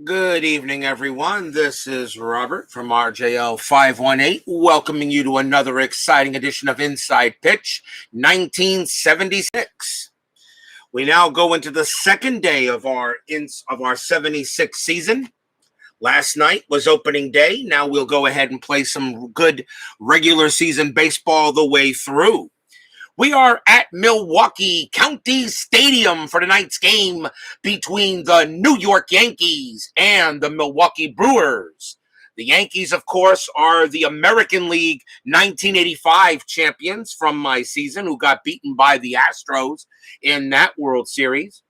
Good evening, everyone. This is Robert from RJL 518, welcoming you to another exciting edition of Inside Pitch 1976. We now go into the second day of our 76 season. Last night was opening day. Now we'll go ahead and play some good regular season baseball the way through. We are at Milwaukee County Stadium for tonight's game between the New York Yankees and the Milwaukee Brewers. The Yankees, of course, are the American League 1985 champions from my season, who got beaten by the Astros in that World Series.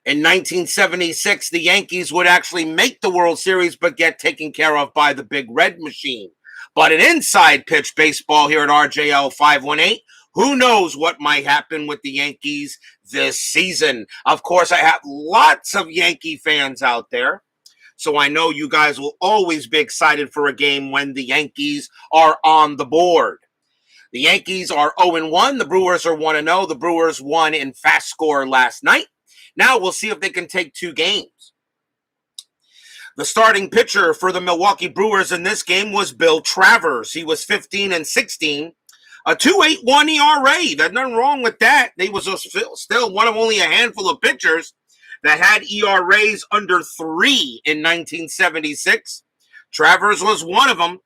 In 1976, the Yankees would actually make the World Series but get taken care of by the Big Red Machine. But an inside pitch baseball here at RJL 518. Who knows what might happen with the Yankees this season? Of course, I have lots of Yankee fans out there, so I know you guys will always be excited for a game when the Yankees are on the board. The Yankees are 0-1. The Brewers are 1-0. The Brewers won in FastScore last night. Now we'll see if they can take two games. The starting pitcher for the Milwaukee Brewers in this game was Bill Travers. He was 15-16. A 2.81 ERA. There's nothing wrong with that. He was still one of only a handful of pitchers that had ERAs under 3 in 1976. Travers was one of them,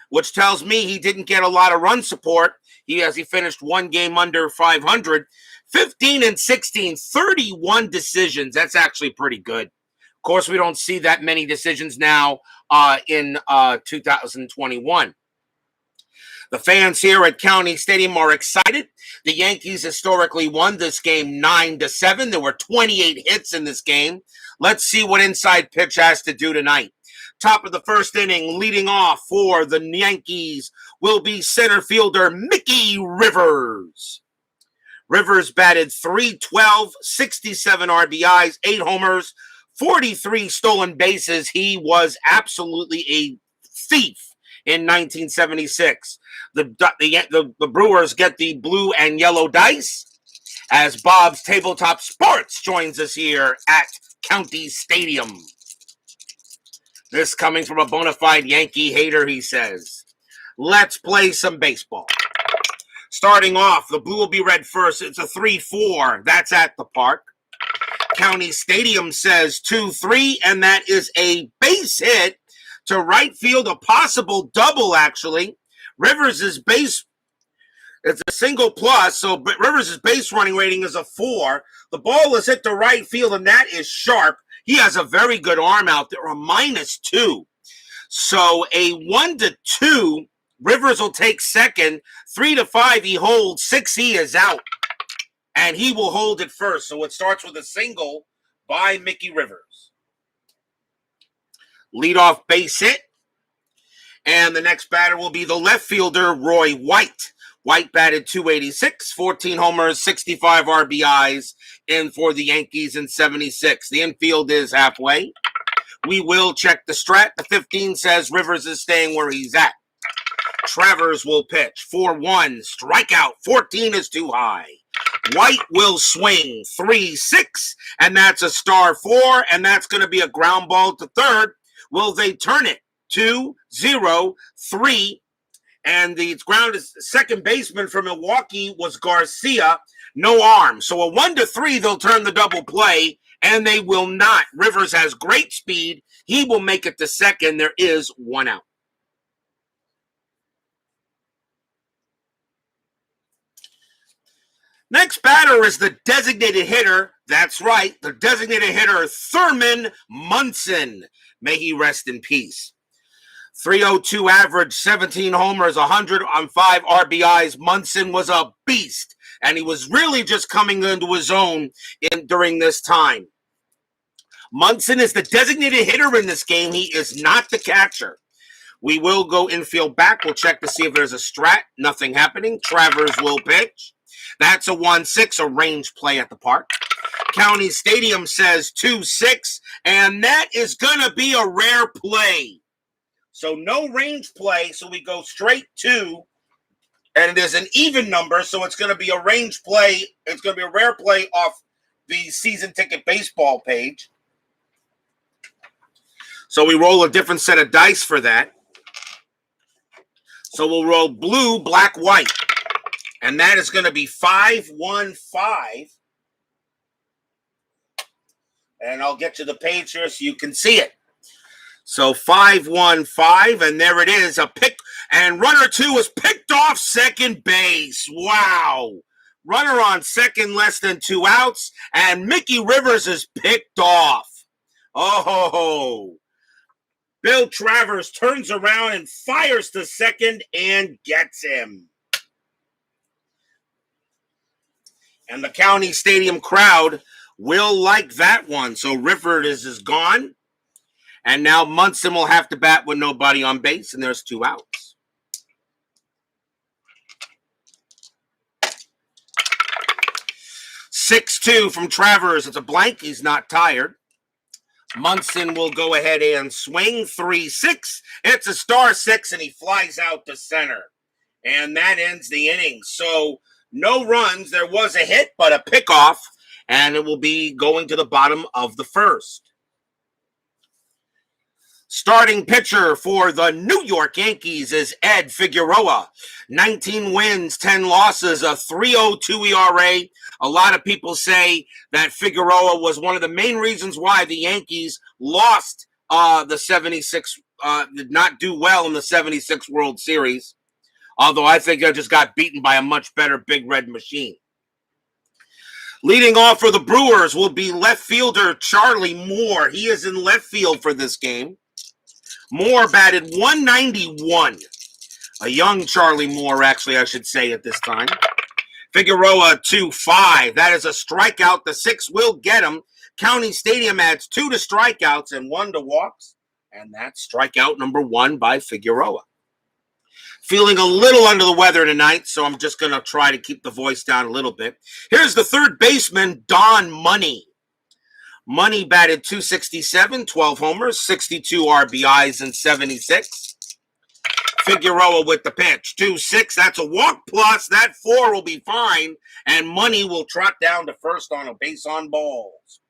which tells me he didn't get a lot of run support. He finished one game under 500. 15-16, 31 decisions. That's actually pretty good. Of course, we don't see that many decisions now in 2021. The fans here at County Stadium are excited. The Yankees historically won this game 9-7. There were 28 hits in this game. Let's see what inside pitch has to do tonight. Top of the first inning, leading off for the Yankees will be center fielder Mickey Rivers. Rivers batted .312, 67 RBIs, 8 homers, 43 stolen bases. He was absolutely a thief in 1976. The Brewers get the blue and yellow dice as Bob's Tabletop Sports joins us here at County Stadium. This coming from a bona fide Yankee hater, he says. Let's play some baseball. Starting off, the blue will be red first. It's a 3-4. That's at the park. County Stadium says 2-3, and that is a base hit to right field, a possible double, actually. Rivers' base, it's a single plus, so Rivers' base running rating is a 4. The ball is hit to right field, and that is sharp. He has a very good arm out there, a -2. So a 1-2, Rivers will take second. 3-5, he holds. 6, he is out. And he will hold it first. So it starts with a single by Mickey Rivers. Leadoff base hit. And the next batter will be the left fielder, Roy White. White batted .286, 14 homers, 65 RBIs in for the Yankees in 76. The infield is halfway. We will check the strat. The 15 says Rivers is staying where he's at. Travers will pitch. 4-1, strikeout. 14 is too high. White will swing. 3-6, and that's a star 4, and that's going to be a ground ball to third. Will they turn it? 2-0-3, and the ground is second baseman for Milwaukee was Garcia, no arm. So a 1-3, they'll turn the double play, and they will not. Rivers has great speed. He will make it to second. There is 1 out. Next batter is the designated hitter. That's right, the designated hitter, Thurman Munson. May he rest in peace. .302 average, 17 homers, 105 RBIs. Munson was a beast, and he was really just coming into his own during this time. Munson is the designated hitter in this game. He is not the catcher. We will go infield back. We'll check to see if there's a strat. Nothing happening. Travers will pitch. That's a 1-6, a range play at the park. County Stadium says 2-6, and that is going to be a rare play. So no range play, so we go straight to, and it is an even number, so it's going to be a range play. It's going to be a rare play off the season ticket baseball page. So we roll a different set of dice for that. So we'll roll blue, black, white. And that is going to be 515. And I'll get to the page here so you can see it. So 515, and there it is. A pick, and runner 2 was picked off second base. Wow. Runner on second, less than 2 outs, and Mickey Rivers is picked off. Oh, Bill Travers turns around and fires to second and gets him. And the County Stadium crowd will like that one. So Rivers is gone. And now Munson will have to bat with nobody on base, and there's 2 outs. Six-2 from Travers. It's a blank. He's not tired. Munson will go ahead and swing. 3-6. It's a star 6, and he flies out to center. And that ends the inning. So no runs. There was a hit, but a pickoff, and it will be going to the bottom of the first. Starting pitcher for the New York Yankees is Ed Figueroa. 19 wins, 10 losses, a 3.02 ERA. A lot of people say that Figueroa was one of the main reasons why the Yankees lost the 76, did not do well in the 76 World Series. Although I think they just got beaten by a much better Big Red Machine. Leading off for the Brewers will be left fielder Charlie Moore. He is in left field for this game. Moore batted 191. A young Charlie Moore, actually, I should say at this time. Figueroa 2-5. That is a strikeout. The 6 will get him. County Stadium adds 2 to strikeouts and 1 to walks. And that's strikeout number 1 by Figueroa. Feeling a little under the weather tonight, so I'm just going to try to keep the voice down a little bit. Here's the third baseman, Don Money. Money batted 267, 12 homers, 62 RBIs, and 76. Figueroa with the pitch, 2-6. That's a walk plus. That 4 will be fine, and Money will trot down to first on a base on balls.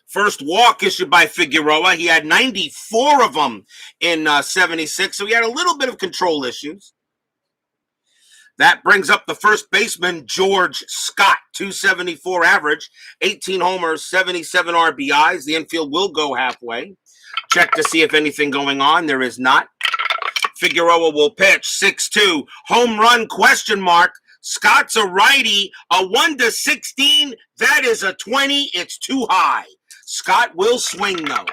First walk issued by Figueroa. He had 94 of them in 76, so he had a little bit of control issues. That brings up the first baseman, George Scott, 274 average, 18 homers, 77 RBIs. The infield will go halfway. Check to see if anything going on. There is not. Figueroa will pitch, 6-2. Home run, question mark. Scott's a righty, a 1-16. That is a 20. It's too high. Scott will swing, though.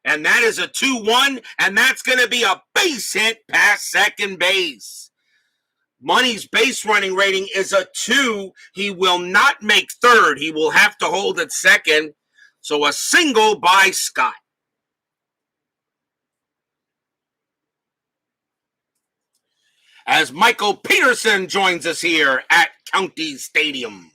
And that is a 2-1, and that's going to be a base hit past second base. Money's base running rating is a 2. He will not make third. He will have to hold at second. So a single by Scott. As Michael Peterson joins us here at County Stadium.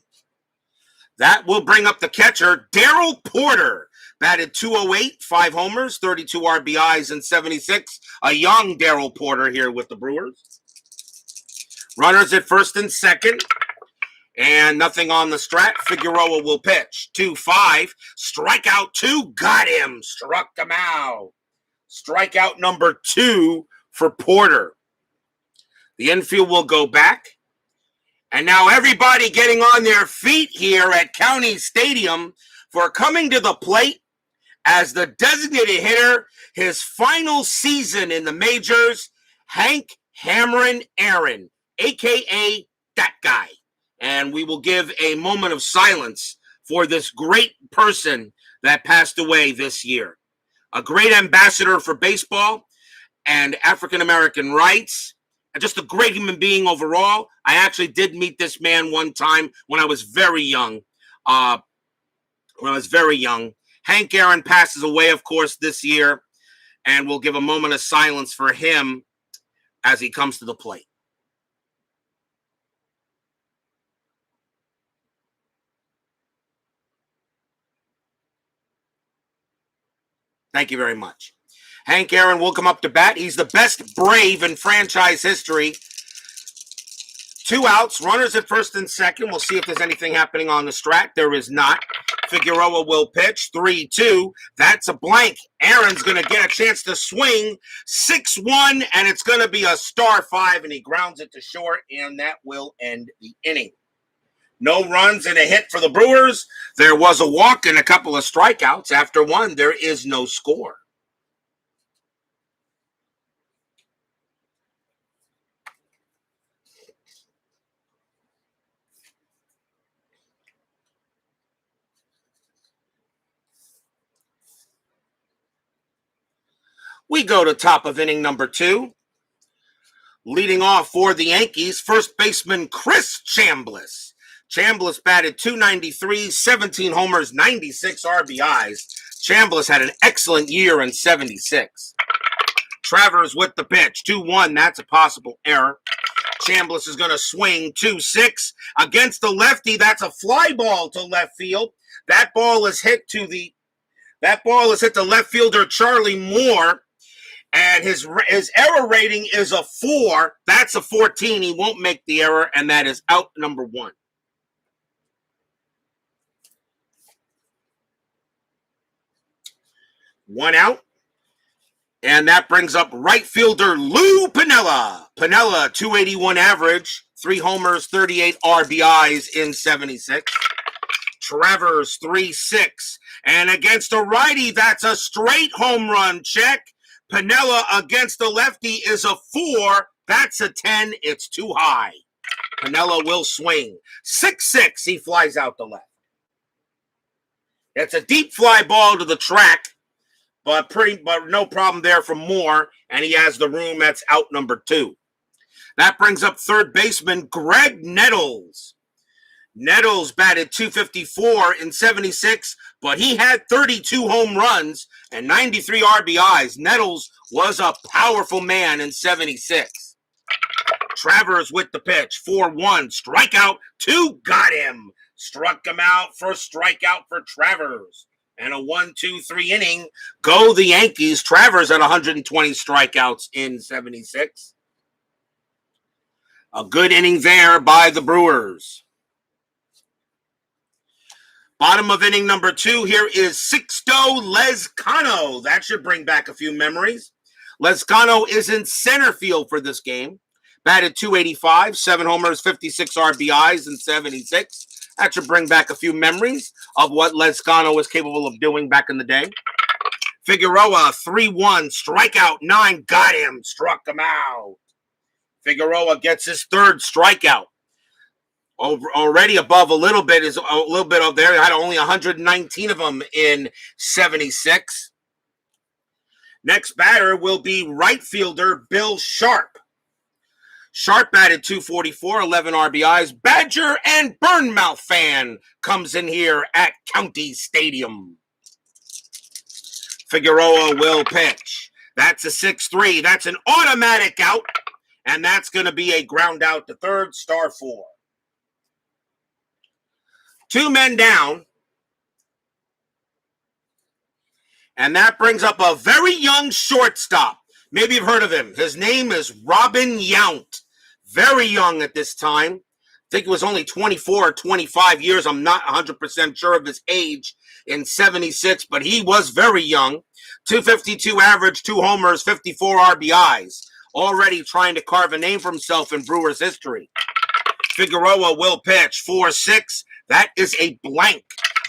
That will bring up the catcher, Darryl Porter. Batted 208, 5 homers, 32 RBIs, and 76. A young Darryl Porter here with the Brewers. Runners at first and second. And nothing on the strat. Figueroa will pitch. 2-5. Strikeout 2. Got him. Struck him out. Strikeout number 2 for Porter. The infield will go back. And now everybody getting on their feet here at County Stadium for coming to the plate as the designated hitter, his final season in the majors, Hank Hammerin Aaron, a.k.a. that guy. And we will give a moment of silence for this great person that passed away this year. A great ambassador for baseball and African-American rights. Just a great human being overall. I actually did meet this man one time when I was very young. Hank Aaron passes away, of course, this year. And we'll give a moment of silence for him as he comes to the plate. Thank you very much. Hank Aaron will come up to bat. He's the best Brave in franchise history. 2 outs, runners at first and second. We'll see if there's anything happening on the strat. There is not. Figueroa will pitch 3-2. That's a blank. Aaron's going to get a chance to swing 6-1, and it's going to be a star 5, and he grounds it to short, and that will end the inning. No runs and a hit for the Brewers. There was a walk and a couple of strikeouts. After one, there is no score. We go to top of inning number 2. Leading off for the Yankees, first baseman Chris Chambliss. Chambliss batted .293, 17 homers, 96 RBIs. Chambliss had an excellent year in 76. Travers with the pitch, 2-1. That's a possible error. Chambliss is going to swing 2-6 against the lefty. That's a fly ball to left field. That ball is hit to left fielder Charlie Moore. And his error rating is a 4. That's a 14. He won't make the error, and that is out number 1. One out. And that brings up right fielder Lou Piniella. Piniella, .281 average, 3 homers, 38 RBIs in 76. Travers, 3-6. And against a righty, that's a straight home run check. Piniella against the lefty is a 4. That's a 10. It's too high. Piniella will swing. 6-6. He flies out the left. It's a deep fly ball to the track, but no problem there for Moore, and he has the room. That's out number 2. That brings up third baseman Greg Nettles. Nettles batted .254 in 76, but he had 32 home runs and 93 RBIs. Nettles was a powerful man in 76. Travers with the pitch, 4-1, strikeout, 2, got him. Struck him out for strikeout for Travers. And a 1-2-3 inning. Go the Yankees. Travers at 120 strikeouts in 76. A good inning there by the Brewers. Bottom of inning number 2, here is Sixto Lezcano. That should bring back a few memories. Lezcano is in center field for this game. Batted .285, 7 homers, 56 RBIs in 76. That should bring back a few memories of what Lezcano was capable of doing back in the day. Figueroa, 3-1, strikeout, 9, got him, struck him out. Figueroa gets his 3rd strikeout. Already above a little bit of there. Had only 119 of them in 76. Next batter will be right fielder Bill Sharp. Sharp batted .244, 11 RBIs. Badger and Burnmouth fan comes in here at County Stadium. Figueroa will pitch. That's a 6-3. That's an automatic out, and that's going to be a ground out to third, star 4. 2 men down. And that brings up a very young shortstop. Maybe you've heard of him. His name is Robin Yount. Very young at this time. I think it was only 24 or 25 years. I'm not 100% sure of his age in 76, but he was very young. .252 average, 2 homers, 54 RBIs. Already trying to carve a name for himself in Brewers history. Figueroa will pitch, 4-6. That is a blank.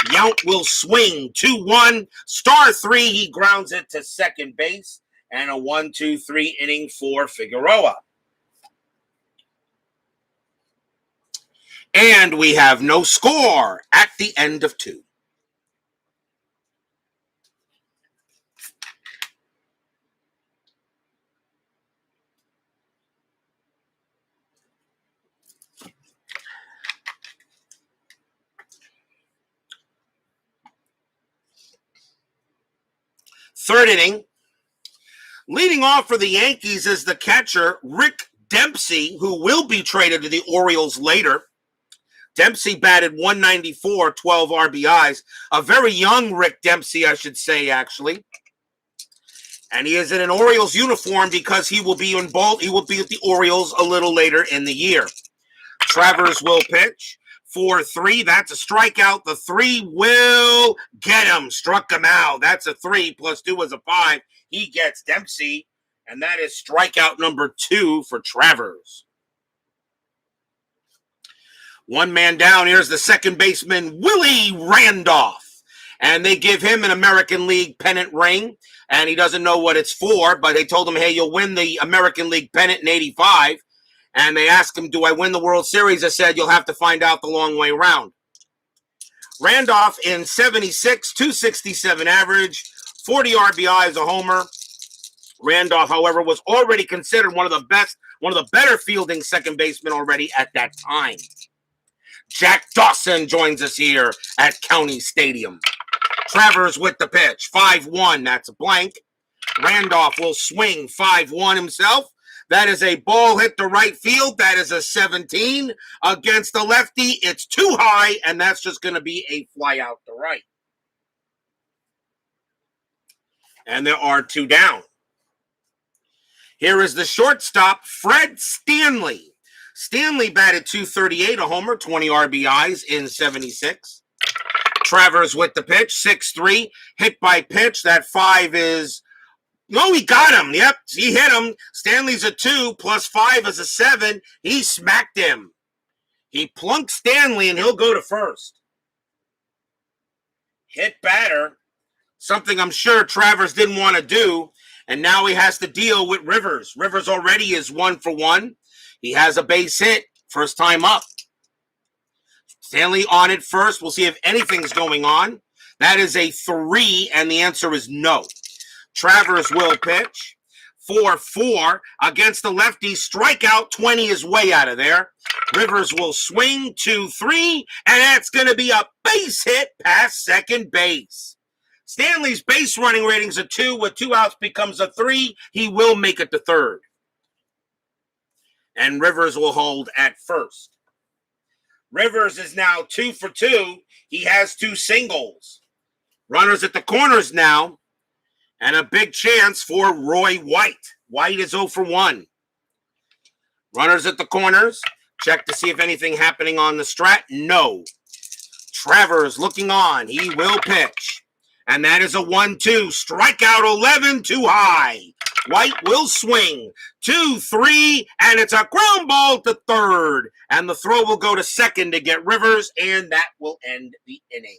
Yount will swing, 2-1. Star 3, he grounds it to second base. And a 1-2-3 inning for Figueroa. And we have no score at the end of 2. Third inning. Leading off for the Yankees is the catcher, Rick Dempsey, who will be traded to the Orioles later. Dempsey batted .194, 12 RBIs. A very young Rick Dempsey, I should say, actually. And he is in an Orioles uniform because he will be with the Orioles a little later in the year. Travers will pitch. 4-3. That's a strikeout. The 3 will get him. Struck him out. That's a 3 plus 2 was a 5. He gets Dempsey. And that is strikeout number 2 for Travers. One man down. Here's the second baseman, Willie Randolph. And they give him an American League pennant ring. And he doesn't know what it's for, but they told him, hey, you'll win the American League pennant in 85. And they asked him, do I win the World Series? I said, you'll have to find out the long way round. Randolph in 76, 267 average, 40 RBIs, a homer. Randolph, however, was already considered one of the better fielding second basemen already at that time. Jack Dawson joins us here at County Stadium. Travers with the pitch, 5-1, that's a blank. Randolph will swing 5-1 himself. That is a ball hit to right field. That is a 17 against the lefty. It's too high, and that's just going to be a fly out to right. And there are 2 down. Here is the shortstop, Fred Stanley. Stanley batted .238, a homer, 20 RBIs in 76. Travers with the pitch, 6-3, hit by pitch. That 5 is... No, he got him. Yep, he hit him. Stanley's a 2, plus 5 is a 7. He smacked him. He plunked Stanley, and he'll go to first. Hit batter, something I'm sure Travers didn't want to do, and now he has to deal with Rivers. Rivers already is 1 for 1. He has a base hit, first time up. Stanley on it first. We'll see if anything's going on. That is a 3, and the answer is no. Travers will pitch. 4-4 against the lefty. Strikeout. 20 is way out of there. Rivers will swing 2-3, and that's going to be a base hit past second base. Stanley's base running rating's a 2. With 2 outs becomes a 3. He will make it to third. And Rivers will hold at first. Rivers is now 2 for 2. He has 2 singles. Runners at the corners now. And a big chance for Roy White. White is 0 for 1. Runners at the corners. Check to see if anything happening on the strat. No. Travers looking on. He will pitch. And that is a 1-2. Strikeout 11, too high. White will swing. 2-3, and it's a ground ball to third. And the throw will go to second to get Rivers, and that will end the inning.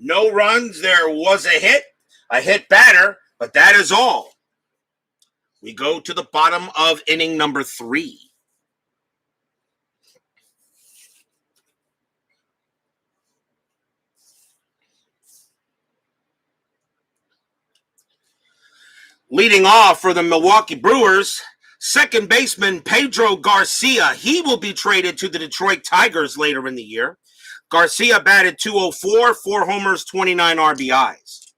No runs. There was a hit batter, but that is all. We go to the bottom of inning number 3. Leading off for the Milwaukee Brewers, second baseman Pedro Garcia. He will be traded to the Detroit Tigers later in the year. Garcia batted .204, 4 homers, 29 RBIs.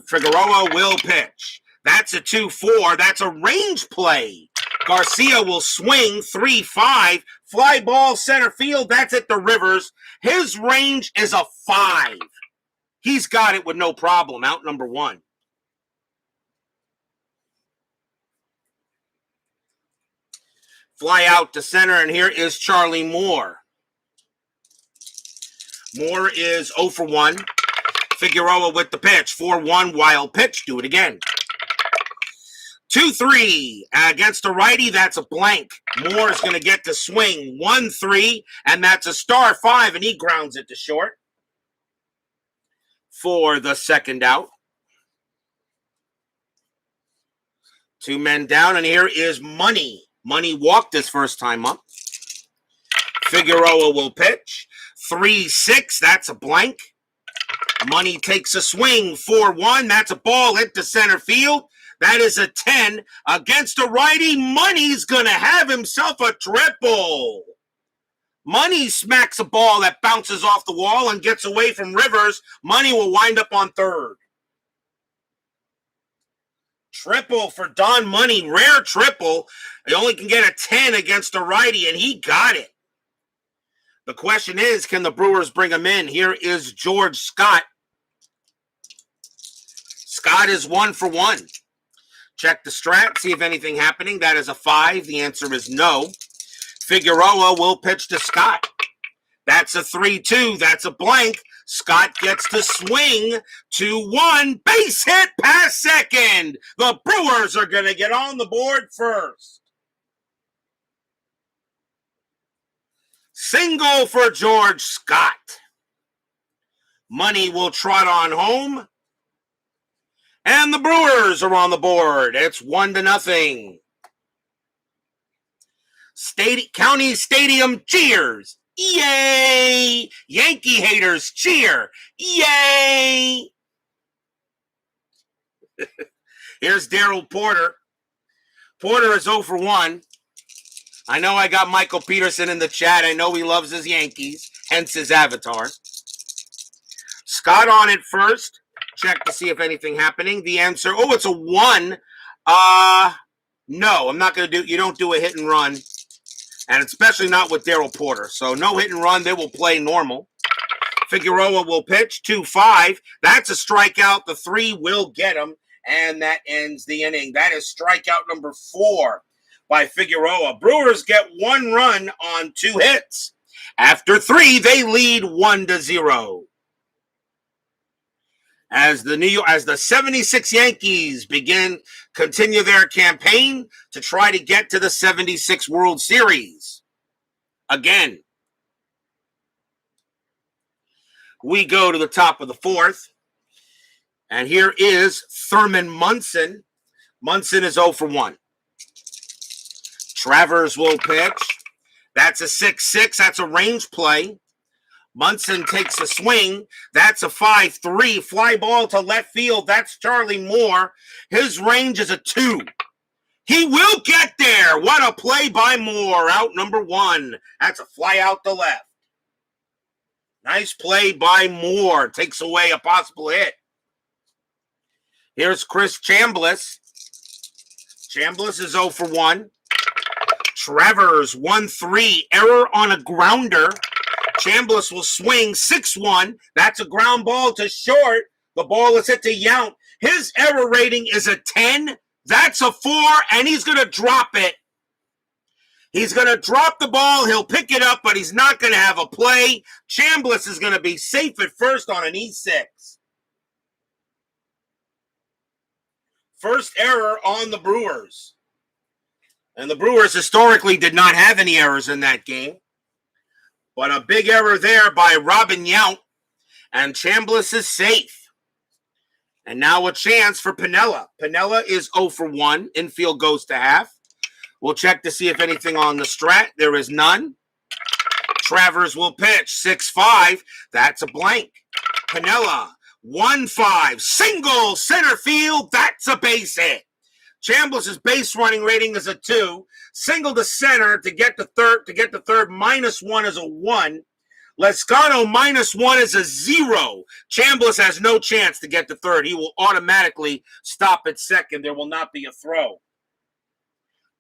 Figueroa will pitch. That's a 2-4. That's a range play. Garcia will swing 3-5. Fly ball center field. That's at the Rivers. His range is a 5. He's got it with no problem. Out number 1. Fly out to center, and here is Charlie Moore. Moore is 0 for 1. Figueroa with the pitch. 4-1, wild pitch. Do it again. 2-3 against a righty. That's a blank. Moore is going to get the swing. 1-3, and that's a star 5, and he grounds it to short for the second out. 2 men down, and here is Money. Money walked his first time up. Figueroa will pitch. 3-6, that's a blank. Money takes a swing. 4-1, that's a ball hit to center field. That is a 10 against a righty. Money's going to have himself a triple. Money smacks a ball that bounces off the wall and gets away from Rivers. Money will wind up on third. Triple for Don Money. Rare triple. He only can get a 10 against a righty, and he got it. The question is, can the Brewers bring him in? Here is George Scott. Scott is 1 for 1. Check the strat, see if anything happening. That is a 5. The answer is no. Figueroa will pitch to Scott. That's a 3-2. That's a blank. Scott gets to swing 2-1. Base hit past second. The Brewers are going to get on the board first. Single for George Scott. Money will trot on home. And the Brewers are on the board. It's 1-0. County Stadium cheers. Yay! Yankee haters cheer. Yay! Here's Daryl Porter. Porter is 0 for 1. I know I got Michael Peterson in the chat. I know he loves his Yankees, hence his avatar. Scott on it first. Check to see if anything happening. The answer, it's a 1. No, I'm not going to do, you don't do a hit and run. And especially not with Daryl Porter. So no hit and run. They will play normal. Figueroa will pitch 2-5. That's a strikeout. The 3 will get him. And that ends the inning. That is strikeout number 4 by Figueroa. Brewers get 1 run on 2 hits. After 3, they lead 1-0. As the 76 Yankees continue their campaign to try to get to the 76 World Series. Again, we go to the top of the 4th, and here is Thurman Munson. Munson is 0 for 1. Travers will pitch. That's a 6-6. That's a range play. Munson takes a swing. That's a 5-3. Fly ball to left field. That's Charlie Moore. His range is a 2. He will get there. What a play by Moore. Out number 1. That's a fly out to left. Nice play by Moore. Takes away a possible hit. Here's Chris Chambliss. Chambliss is 0 for 1. Travers 1-3. Error on a grounder. Chambliss will swing 6-1. That's a ground ball to short. The ball is hit to Yount. His error rating is a 10. That's a 4, and he's going to drop it. He's going to drop the ball. He'll pick it up, but he's not going to have a play. Chambliss is going to be safe at first on an E6. First error on the Brewers. And the Brewers historically did not have any errors in that game. But a big error there by Robin Yount. And Chambliss is safe. And now a chance for Piniella. Piniella is 0 for 1. Infield goes to half. We'll check to see if anything on the strat. There is none. Travers will pitch 6-5. That's a blank. Piniella 1-5. Single center field. That's a base hit. Chambliss's base running rating is a 2. Single to center to get to third. -1 is a 1. Lescano -1 is a 0. Chambliss has no chance to get to third. He will automatically stop at second. There will not be a throw.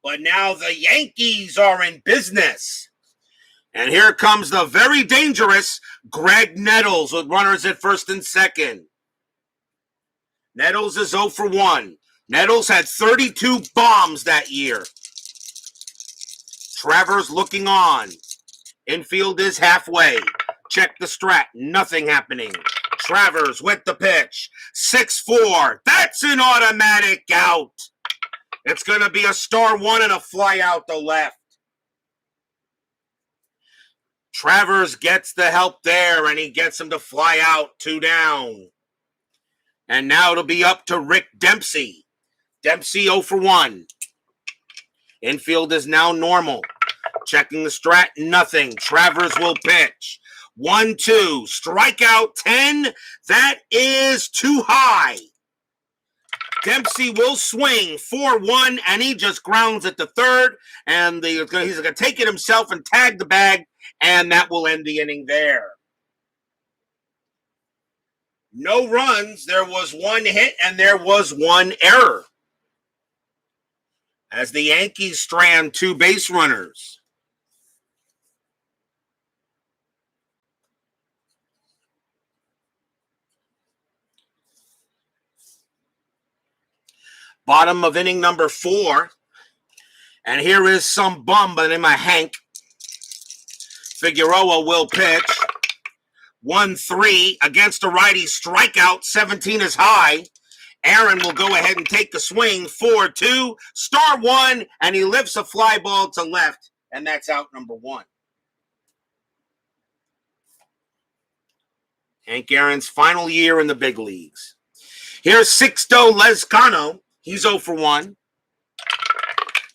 But now the Yankees are in business. And here comes the very dangerous Greg Nettles with runners at first and second. Nettles is 0 for 1. Nettles had 32 bombs that year. Travers looking on. Infield is halfway. Check the strat. Nothing happening. Travers with the pitch. 6-4. That's an automatic out. It's going to be a star 1 and a fly out to left. Travers gets the help there, and he gets him to fly out 2 down. And now it'll be up to Rick Dempsey. Dempsey 0 for 1. Infield is now normal. Checking the strat, nothing. Travers will pitch. 1-2. Strikeout 10. That is too high. Dempsey will swing 4-1, and he just grounds it to third. And he's going to take it himself and tag the bag, and that will end the inning there. No runs. There was 1 hit, and there was 1 error. As the Yankees strand 2 base runners. Bottom of inning number 4. And here is some bum by the name of Hank. Figueroa will pitch. 1-3 against a righty. Strikeout. 17 is high. Aaron will go ahead and take the swing. 4-2. Star 1. And he lifts a fly ball to left. And that's out number 1. Hank Aaron's final year in the big leagues. Here's Sixto Lezcano. He's 0 for 1.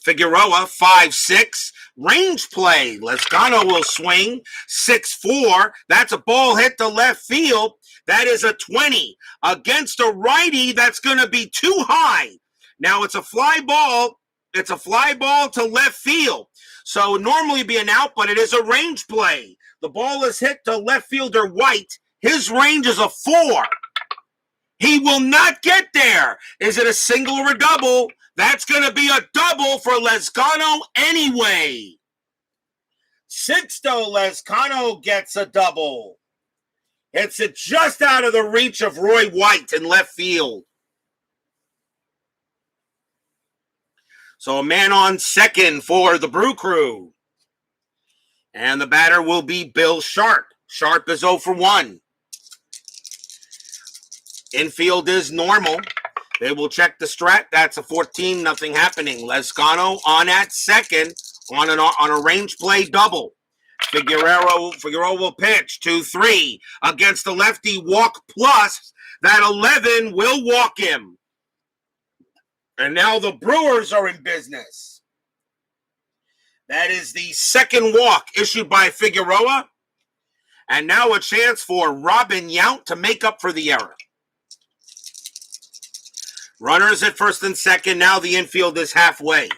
Figueroa, 5-6. Range play. Lezcano will swing. 6-4. That's a ball hit to left field. That is a 20. Against a righty, that's going to be too high. Now, it's a fly ball. It's a fly ball to left field. So, it would normally be an out, but it is a range play. The ball is hit to left fielder White. His range is a 4. He will not get there. Is it a single or a double? That's going to be a double for Lezcano anyway. Sixto Lezcano gets a double. It's just out of the reach of Roy White in left field. So a man on second for the Brew Crew. And the batter will be Bill Sharp. Sharp is 0 for 1. Infield is normal. They will check the strat. That's a 14, nothing happening. Lezcano on at second on a range play double. Figueroa will pitch 2-3 against the lefty walk plus. That 11 will walk him. And now the Brewers are in business. That is the second walk issued by Figueroa. And now a chance for Robin Yount to make up for the error. Runners at first and second. Now the infield is halfway.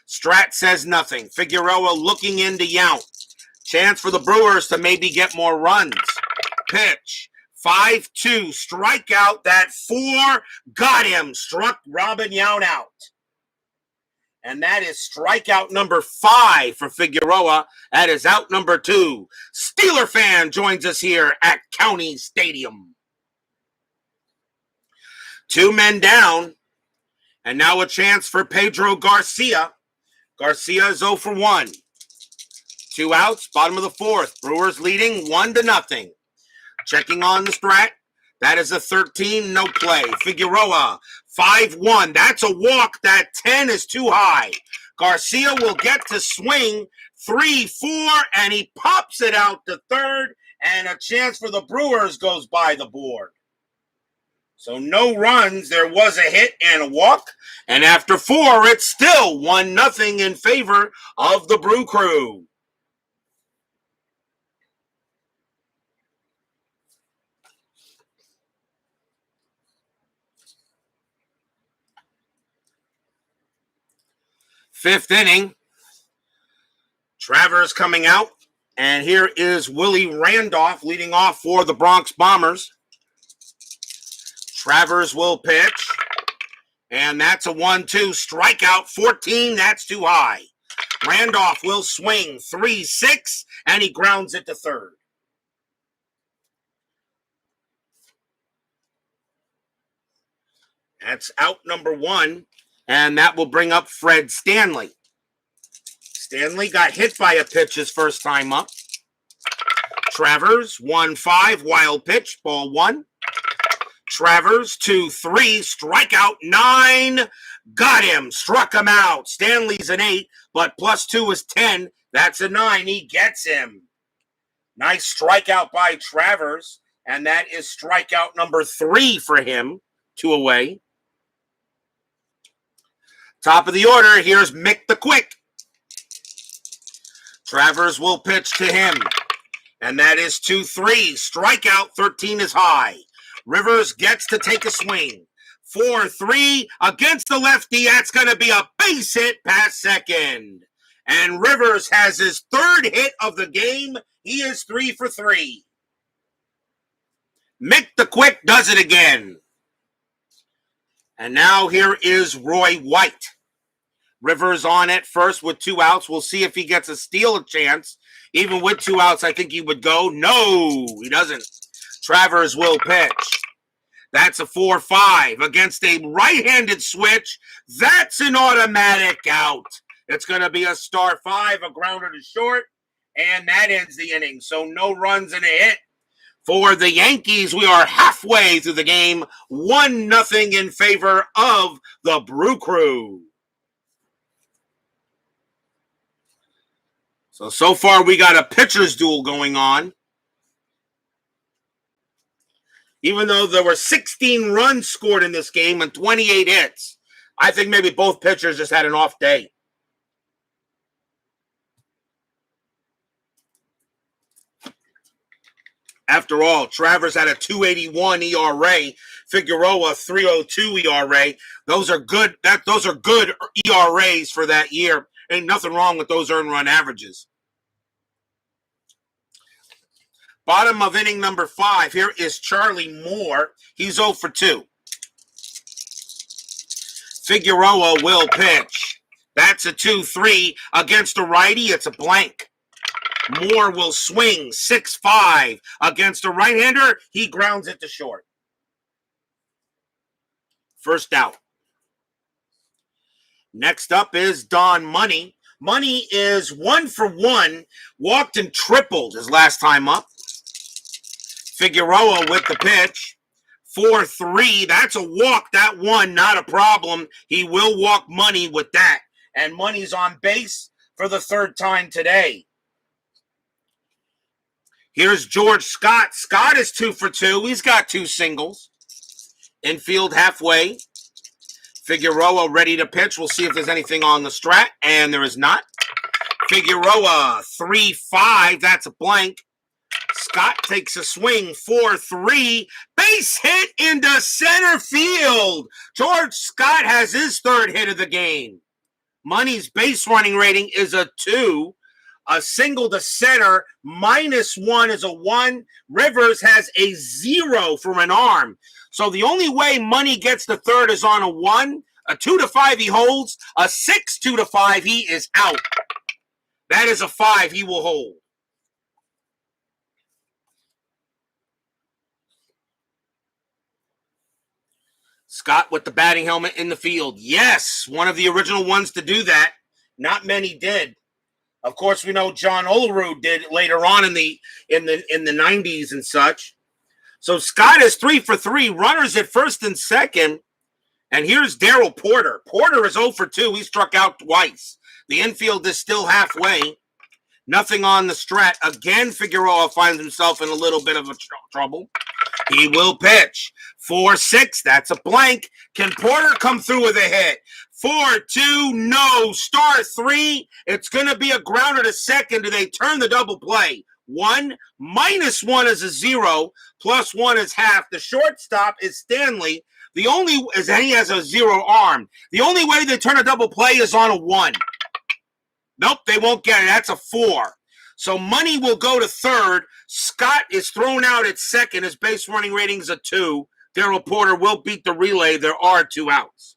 Strat says nothing. Figueroa looking into Yount. Chance for the Brewers to maybe get more runs. Pitch. 5-2. Strikeout. That 4 got him. Struck Robin Yount out. And that is strikeout number 5 for Figueroa. That is out number 2. Steeler fan joins us here at County Stadium. 2 men down, and now a chance for Pedro Garcia. Garcia is 0 for 1. 2 outs, bottom of the 4th. Brewers leading 1-0. Checking on the strat. That is a 13, no play. Figueroa, 5-1. That's a walk. That 10 is too high. Garcia will get to swing 3-4, and he pops it out to third, and a chance for the Brewers goes by the board. So no runs, there was a hit and a walk. And after 4, it's still 1-0 in favor of the Brew Crew. Fifth inning. Travers coming out. And here is Willie Randolph leading off for the Bronx Bombers. Travers will pitch, and that's a 1-2 strikeout. 14, that's too high. Randolph will swing 3-6, and he grounds it to third. That's out number 1, and that will bring up Fred Stanley. Stanley got hit by a pitch his first time up. Travers, 1-5, wild pitch, ball 1. Travers, 2-3, strikeout 9, got him, struck him out. Stanley's an 8, but +2 is 10. That's a 9, he gets him. Nice strikeout by Travers, and that is strikeout number 3 for him, 2 away. Top of the order, here's Mick the Quick. Travers will pitch to him, and that is 2-3, strikeout 13 is high. Rivers gets to take a swing. 4-3 against the lefty. That's going to be a base hit past second. And Rivers has his 3rd hit of the game. He is 3 for 3. Mick the Quick does it again. And now here is Roy White. Rivers on at first with 2 outs. We'll see if he gets a steal chance. Even with 2 outs, I think he would go. No, he doesn't. Travers will pitch. That's a 4-5 against a right-handed switch. That's an automatic out. It's going to be a star 5, a grounder to short, and that ends the inning. So no runs and a hit. For the Yankees, we are halfway through the game, 1-0 in favor of the Brew Crew. So far we got a pitcher's duel going on. Even though there were 16 runs scored in this game and 28 hits, I think maybe both pitchers just had an off day. After all, Travers had a 2.81 ERA, Figueroa 3.02 ERA. Those are good. Those are good ERAs for that year. Ain't nothing wrong with those earned run averages. Bottom of inning number 5. Here is Charlie Moore. He's 0 for 2. Figueroa will pitch. That's a 2-3. Against a righty, it's a blank. Moore will swing 6-5. Against a right-hander, he grounds it to short. First out. Next up is Don Money. Money is 1 for 1. Walked and tripled his last time up. Figueroa with the pitch. 4-3. That's a walk. That one, not a problem. He will walk Money with that. And Money's on base for the 3rd time today. Here's George Scott. Scott is 2 for 2. He's got 2 singles. Infield halfway. Figueroa ready to pitch. We'll see if there's anything on the strat. And there is not. Figueroa 3-5. That's a blank. Scott takes a swing, 4-3, base hit into center field. George Scott has his 3rd hit of the game. Money's base running rating is a 2. A single to center, -1 is a 1. Rivers has a 0 from an arm. So the only way Money gets the 3rd is on a 1. A 2-5 he holds. A 6 2-5 he is out. That is a 5 he will hold. Scott with the batting helmet in the field. Yes, one of the original ones to do that. Not many did. Of course, we know John Olerud did later on in the 90s and such. So Scott is 3 for 3. Runners at first and second. And here's Darryl Porter. Porter is 0 for 2. He struck out twice. The infield is still halfway. Nothing on the strat. Again, Figueroa finds himself in a little bit of trouble. He will pitch. 4-6. That's a blank. Can Porter come through with a hit? 4-2. No. Star 3. It's going to be a grounder to second. Do they turn the double play? 1. -1 is a 0. +1 is half. The shortstop is Stanley. The only is he has a 0 arm. The only way they turn a double play is on a 1. Nope, they won't get it. That's a 4. So Money will go to 3rd. Scott is thrown out at 2nd. His base running rating is a 2. Darryl Porter will beat the relay. There are 2 outs.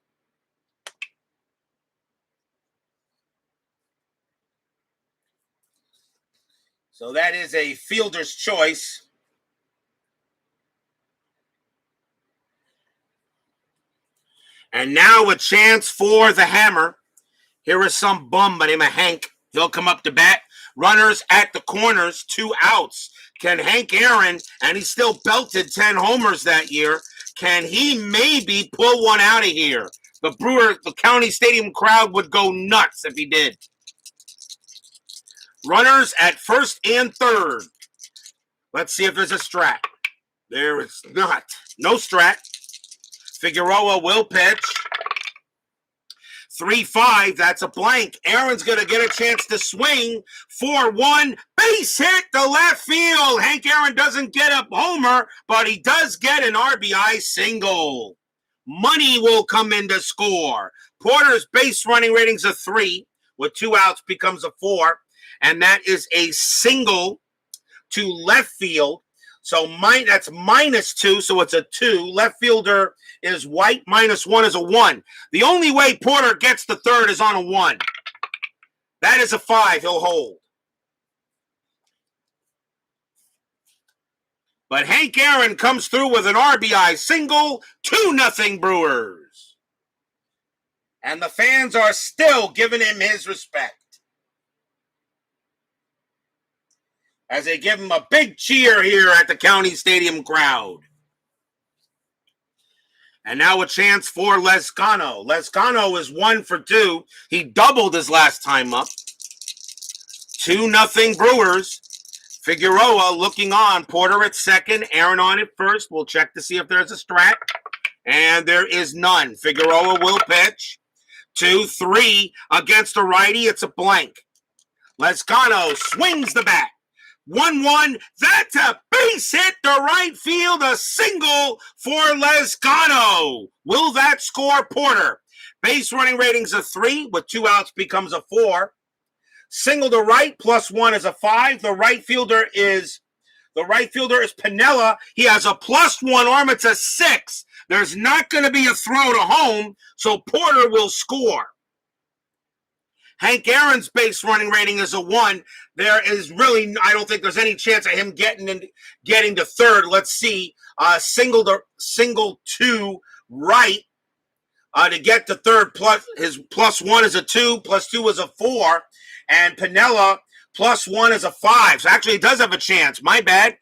So that is a fielder's choice. And now a chance for the hammer. Here is some bum by the name of Hank. He'll come up to bat. Runners at the corners, 2 outs. Can Hank Aaron, and he still belted 10 homers that year, can he maybe pull one out of here? The County Stadium crowd would go nuts if he did. Runners at 1st and 3rd. Let's see if there's a strat. There is not. No strat. Figueroa will pitch. 3-5, that's a blank. Aaron's going to get a chance to swing. 4-1, base hit to left field. Hank Aaron doesn't get a homer, but he does get an RBI single. Money will come in to score. Porter's base running rating's a 3. With 2 outs becomes a 4. And that is a single to left field. So that's -2, so it's a 2. Left fielder is White. -1 is a 1. The only way Porter gets the 3rd is on a 1. That is a 5 he'll hold. But Hank Aaron comes through with an RBI single, 2-0 Brewers. And the fans are still giving him his respect, as they give him a big cheer here at the County Stadium crowd. And now a chance for Lezcano. Lezcano is 1 for 2. He doubled his last time up. 2-0 Brewers. Figueroa looking on. Porter at second. Aaron on at first. We'll check to see if there's a strat. And there is none. Figueroa will pitch. 2-3 against a righty. It's a blank. Lezcano swings the bat. 1-1. That's a base hit to right field. A single for Lezcano. Will that score Porter? Base running ratings a 3. With 2 outs becomes a 4. Single to right, +1 is a 5. The right fielder is Pinella. He has a +1 arm. It's a 6. There's not going to be a throw to home, so Porter will score. Hank Aaron's base running rating is a 1. There is really, I don't think there's any chance of him getting to third. Let's see, single to right to get to third. Plus his +1 is a 2, +2 is a 4, and Pinella +1 is a 5. So actually, he does have a chance. My bad.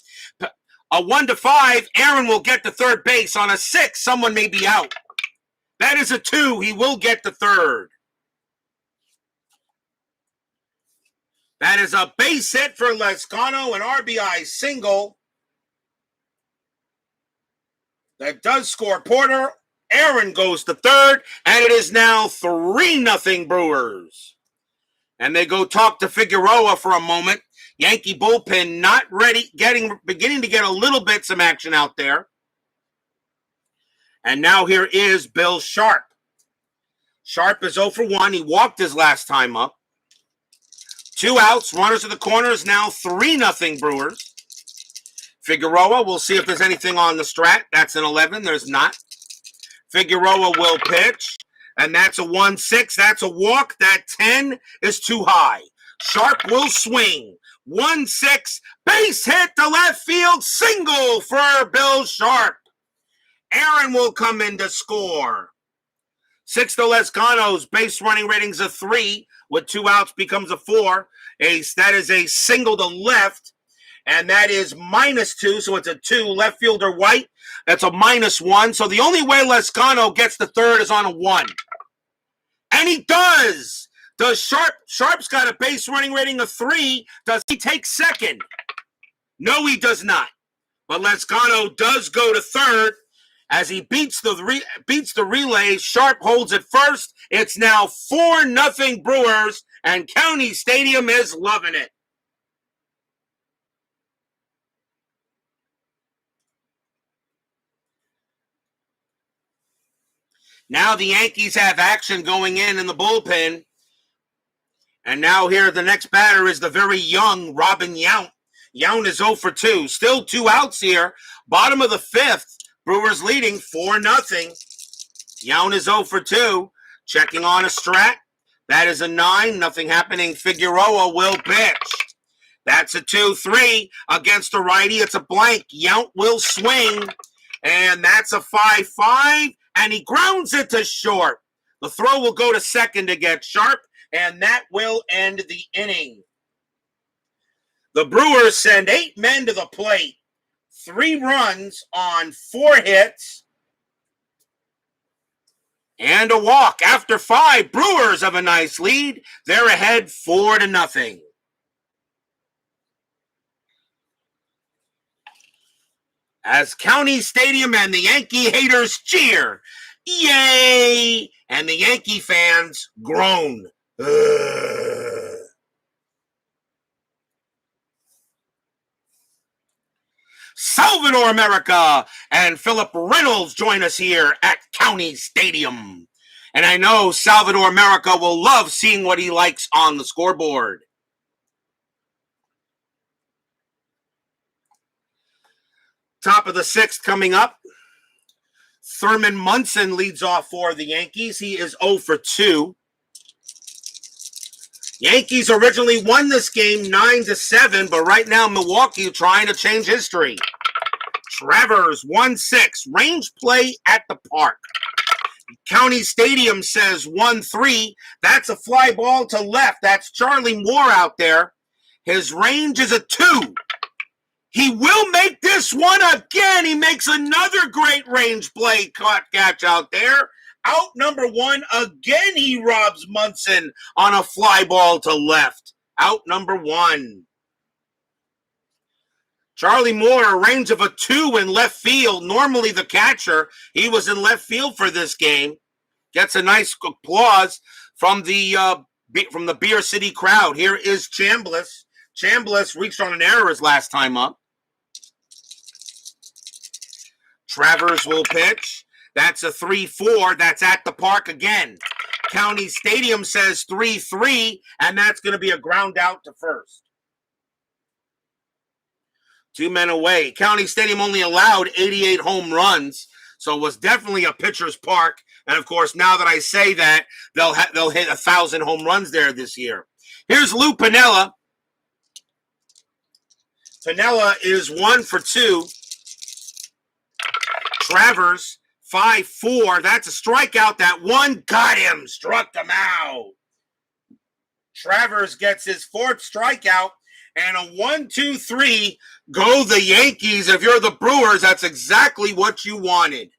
A 1 to 5, Aaron will get to third base. On a 6, someone may be out. That is a 2. He will get to third. That is a base hit for Lezcano, an RBI single. That does score Porter. Aaron goes to third, and it is now 3-0 Brewers. And they go talk to Figueroa for a moment. Yankee bullpen not ready, beginning to get a little bit some action out there. And now here is Bill Sharp. Sharp is 0 for 1. He walked his last time up. 2 outs, runners to the corners, now 3-0 Brewers. Figueroa, we'll see if there's anything on the strat. That's an 11. There's not. Figueroa will pitch, and that's a 1-6. That's a walk. That 10 is too high. Sharp will swing. 1-6, base hit to left field, single for Bill Sharp. Aaron will come in to score. 6 to Lezcano's base running ratings a 3. With 2 outs becomes a 4. That is a single to left, and that is -2, so it's a 2. Left fielder White, that's a -1. So the only way Lezcano gets to third is on a 1. And he does! Does Sharp's got a base running rating of 3. Does he take second? No, he does not. But Lezcano does go to third. As he beats the relay, Sharp holds it first. It's now 4-0 Brewers, and County Stadium is loving it. Now the Yankees have action going in the bullpen. And now here the next batter is the very young Robin Yount. Yount is 0 for 2. Still 2 outs here. Bottom of the 5th. Brewers leading 4-0. Yount is 0 for 2. Checking on a strat. That is a 9. Nothing happening. Figueroa will pitch. That's a 2-3 against a righty. It's a blank. Yount will swing. And that's a 5-5. And he grounds it to short. The throw will go to second to get Sharp. And that will end the inning. The Brewers send 8 men to the plate. 3 runs on 4 hits. And a walk. After 5, Brewers have a nice lead. They're ahead 4-0. As County Stadium and the Yankee haters cheer, yay! And the Yankee fans groan. Ugh. Salvador America and Philip Reynolds join us here at County Stadium. And I know Salvador America will love seeing what he likes on the scoreboard. Top of the 6th coming up. Thurman Munson leads off for the Yankees. He is 0 for 2. Yankees originally won this game 9-7, but right now Milwaukee trying to change history. Travers 1-6. Range play at the park. County Stadium says 1-3. That's a fly ball to left. That's Charlie Moore out there. His range is a 2. He will make this one again. He makes another great range play catch out there. Out number 1 again. He robs Munson on a fly ball to left. Out number 1. Charlie Moore, a range of a 2 in left field. Normally the catcher. He was in left field for this game. Gets a nice applause from the Beer City crowd. Here is Chambliss. Chambliss reached on an error his last time up. Travers will pitch. That's a 3-4. That's at the park again. County Stadium says 3-3, and that's going to be a ground out to first. 2 men away. County Stadium only allowed 88 home runs, so it was definitely a pitcher's park. And of course, now that I say that, they'll hit 1,000 home runs there this year. Here's Lou Piniella. Piniella is 1 for 2. Travers 5-4. That's a strikeout. That one got him. Struck him out. Travers gets his 4th strikeout. And a 1-2-3, go the Yankees. If you're the Brewers, that's exactly what you wanted.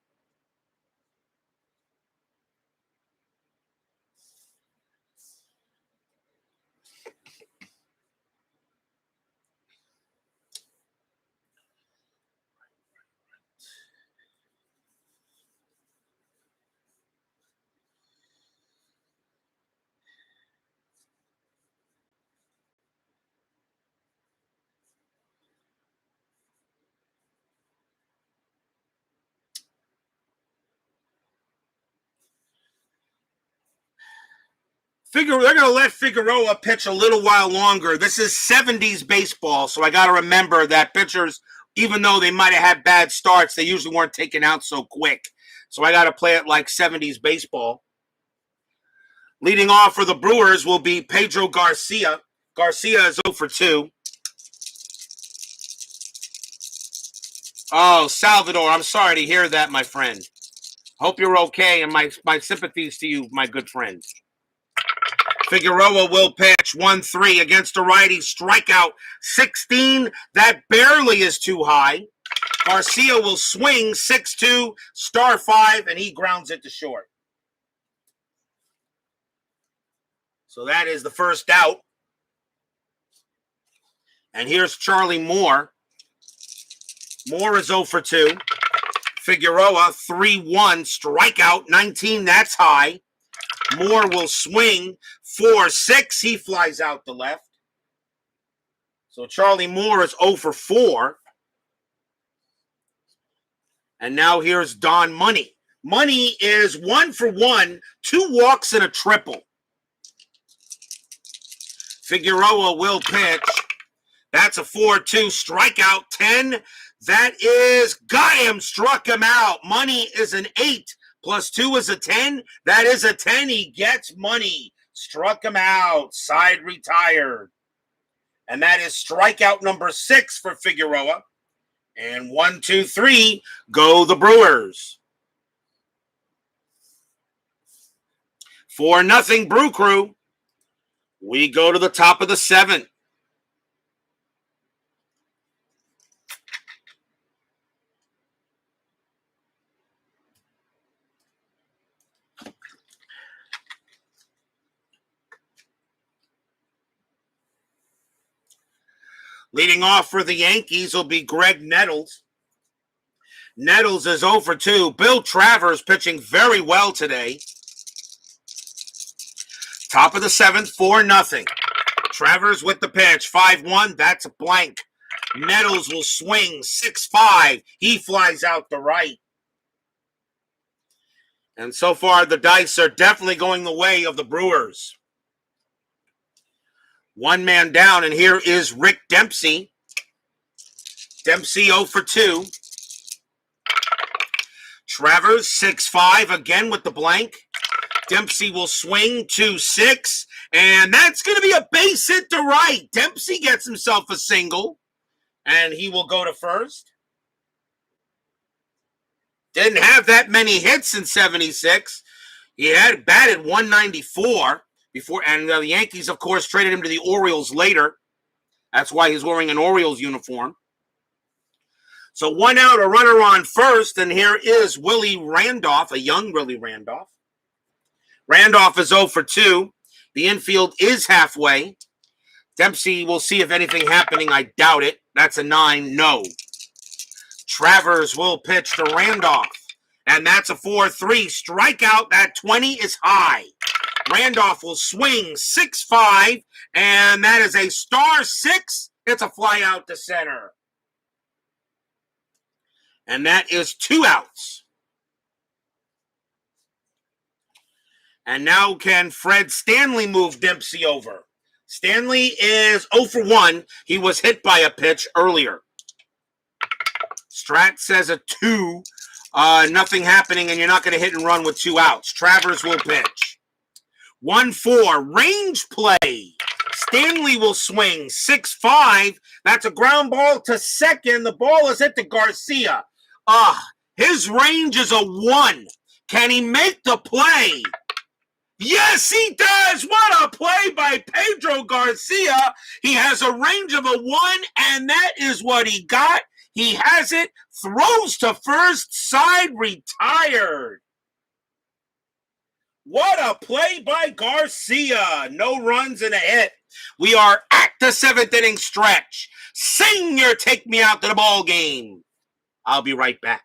They're going to let Figueroa pitch a little while longer. This is 70s baseball, so I got to remember that pitchers, even though they might have had bad starts, they usually weren't taken out so quick. So I got to play it like 70s baseball. Leading off for the Brewers will be Pedro Garcia. Garcia is 0 for 2. Oh, Salvador, I'm sorry to hear that, my friend. Hope you're okay, and my sympathies to you, my good friend. Figueroa will pitch 1-3 against a righty. Strikeout 16. That barely is too high. Garcia will swing 6-2, star 5, and he grounds it to short. So that is the first out. And here's Charlie Moore. Moore is 0 for 2. Figueroa 3-1, strikeout 19. That's high. Moore will swing 4-6. He flies out the left. So Charlie Moore is 0 for 4. And now here's Don Money. Money is 1 for 1, 2 walks and a triple. Figueroa will pitch. That's a 4-2 strikeout 10. That is got him, struck him out. Money is an 8. Plus 2 is a 10. That is a 10. He gets Money. Struck him out. Side retired. And that is strikeout number 6 for Figueroa. And 1, 2, 3, go the Brewers. 4-0 Brew Crew. We go to the top of the 7th. Leading off for the Yankees will be Greg Nettles. Nettles is 0 for 2. Bill Travers pitching very well today. Top of the 7th, 4-0. Travers with the pitch, 5-1. That's a blank. Nettles will swing 6-5. He flies out the right. And so far, the dice are definitely going the way of the Brewers. 1 man down, and here is Rick Dempsey. Dempsey 0 for 2. Travers 6-5 again with the blank. Dempsey will swing 2-6, and that's going to be a base hit to right. Dempsey gets himself a single, and he will go to first. Didn't have that many hits in 76. He had batted 194 before, and the Yankees, of course, traded him to the Orioles later. That's why he's wearing an Orioles uniform. So 1 out, a runner on first, and here is Willie Randolph, a young Willie Randolph. Randolph is 0 for 2. The infield is halfway. Dempsey, will see if anything happening. I doubt it. That's a 9, no. Travers will pitch to Randolph, and that's a 4-3 strikeout. That 20 is high. Randolph will swing 6-5, and that is a star 6. It's a fly out to center. And that is 2 outs. And now can Fred Stanley move Dempsey over? Stanley is 0 for 1. He was hit by a pitch earlier. Strat says a 2. Nothing happening, and you're not going to hit and run with 2 outs. Travers will pitch. 1-4, range play. Stanley will swing 6-5. That's a ground ball to second. The ball is hit to Garcia. His range is a 1. Can he make the play? Yes, he does. What a play by Pedro Garcia. He has a range of a 1, and that is what he got. He has it. Throws to first, side, retired. What a play by Garcia. No runs and a hit. We are at the 7th inning stretch. Sing your take me out to the ball game. I'll be right back.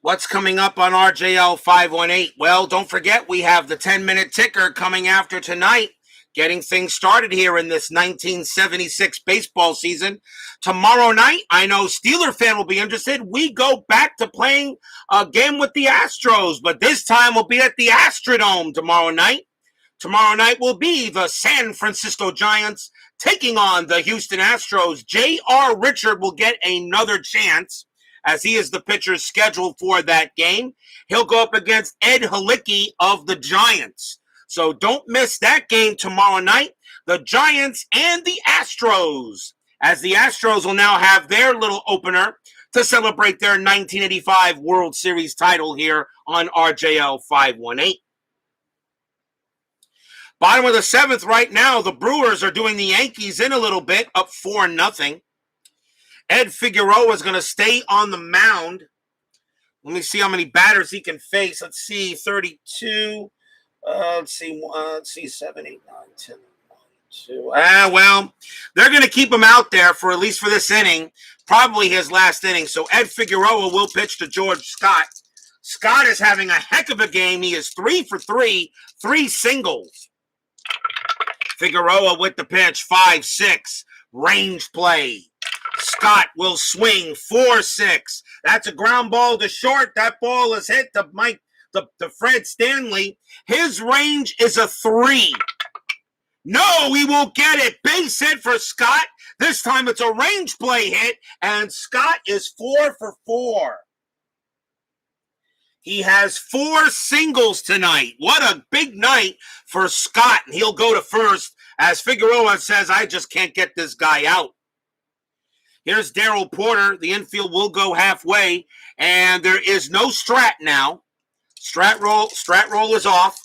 What's coming up on RJL 518? Well, don't forget we have the 10-minute ticker coming after tonight, getting things started here in this 1976 baseball season. Tomorrow night, I know Steeler fan will be interested. We go back to playing a game with the Astros, but this time we'll be at the Astrodome tomorrow night. Tomorrow night will be the San Francisco Giants taking on the Houston Astros. J.R. Richard will get another chance, as he is the pitcher scheduled for that game. He'll go up against Ed Halicki of the Giants. So don't miss that game tomorrow night. The Giants and the Astros, as the Astros will now have their little opener to celebrate their 1985 World Series title here on RJL 518. Bottom of the 7th right now, the Brewers are doing the Yankees in a little bit, up 4-0. Ed Figueroa is going to stay on the mound. Let me see how many batters he can face. Let's see, 32. Let's see, 7, 8, 9, 10, 1, 2. Well, they're going to keep him out there for at least for this inning, probably his last inning. So Ed Figueroa will pitch to George Scott. Scott is having a heck of a game. He is 3 for 3, 3 singles. Figueroa with the pitch, 5-6, range play. Scott will swing 4-6. That's a ground ball to short. That ball is hit to Fred Stanley. His range is a 3. No, he won't get it. Base hit for Scott. This time it's a range play hit, and Scott is 4 for 4. He has 4 singles tonight. What a big night for Scott. And he'll go to first as Figueroa says, I just can't get this guy out. Here's Darryl Porter. The infield will go halfway. And there is no Strat now. Strat roll is off.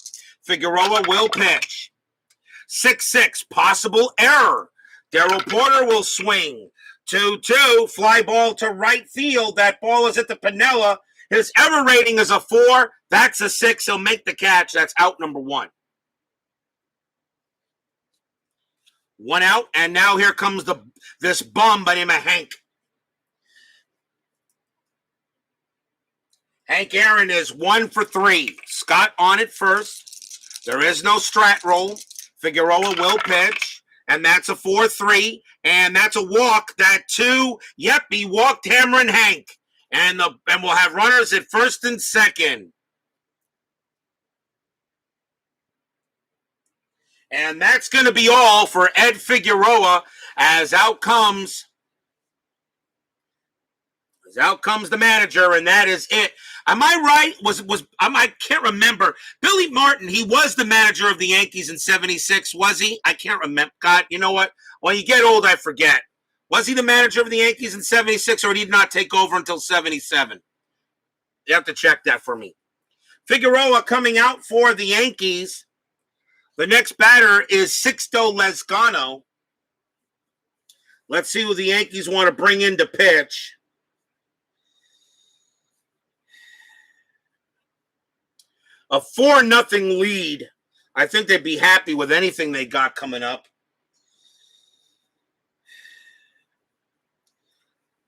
Figueroa will pitch. 6-6. Possible error. Darryl Porter will swing. 2-2. Fly ball to right field. That ball is at the Pinella. His error rating is a 4. That's a 6. He'll make the catch. That's out number 1. 1 out, and now here comes this bum by the name of Hank. Hank Aaron is 1 for 3. Scott on it first. There is no Strat roll. Figueroa will pitch, and that's a 4-3, and that's a walk. That 2. Yep, he walked Hammerin' Hank. And we'll have runners at first and second. And that's going to be all for Ed Figueroa as out comes the manager, and that is it. Am I right? I can't remember. Billy Martin, he was the manager of the Yankees in 76, was he? I can't remember. God, you know what? When you get old, I forget. Was he the manager of the Yankees in 76, or did he not take over until 77? You have to check that for me. Figueroa coming out for the Yankees. The next batter is Sixto Lezcano. Let's see who the Yankees want to bring in to pitch. A 4-0 lead. I think they'd be happy with anything they got coming up.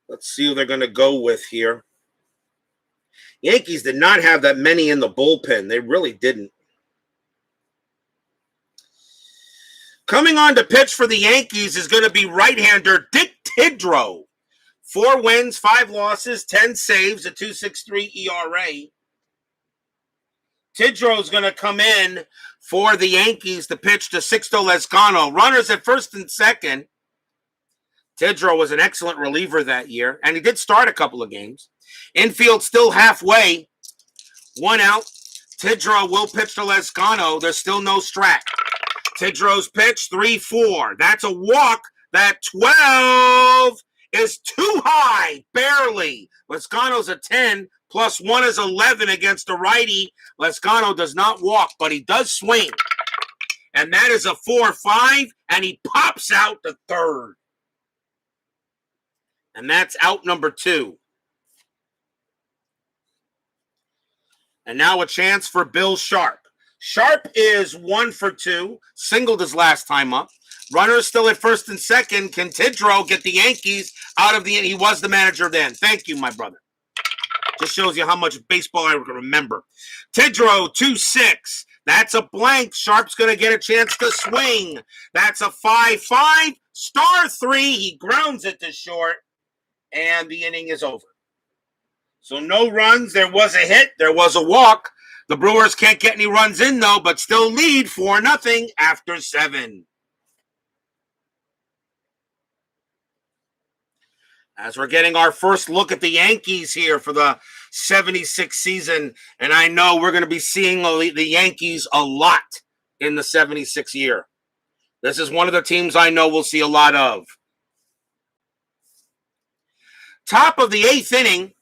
Let's see who they're going to go with here. Yankees did not have that many in the bullpen. They really didn't. Coming on to pitch for the Yankees is going to be right-hander Dick Tidrow. 4 wins, 5 losses, 10 saves, a 2.63 ERA. Tidrow's going to come in for the Yankees to pitch to Sixto Lezcano. Runners at first and second. Tidrow was an excellent reliever that year, and he did start a couple of games. Infield still halfway. 1 out. Tidrow will pitch to Lezcano. There's still no Strat. Tidrow's pitch, 3-4. That's a walk. That 12 is too high, barely. Lezcano's a 10, plus 1 is 11 against the righty. Lezcano does not walk, but he does swing. And that is a 4-5, and he pops out to third. And that's out number 2. And now a chance for Bill Sharp. Sharp is 1 for 2. Singled his last time up. Runners still at first and second. Can Tidrow get the Yankees out of the end? He was the manager then. Thank you, my brother. Just shows you how much baseball I remember. Tidrow, 2-6. That's a blank. Sharp's going to get a chance to swing. That's a 5-5. Star 3. He grounds it to short. And the inning is over. So no runs. There was a hit. There was a walk. The Brewers can't get any runs in, though, but still lead 4-0 after 7. As we're getting our first look at the Yankees here for the 76 season, and I know we're going to be seeing the Yankees a lot in the 76 year. This is one of the teams I know we'll see a lot of. Top of the 8th inning.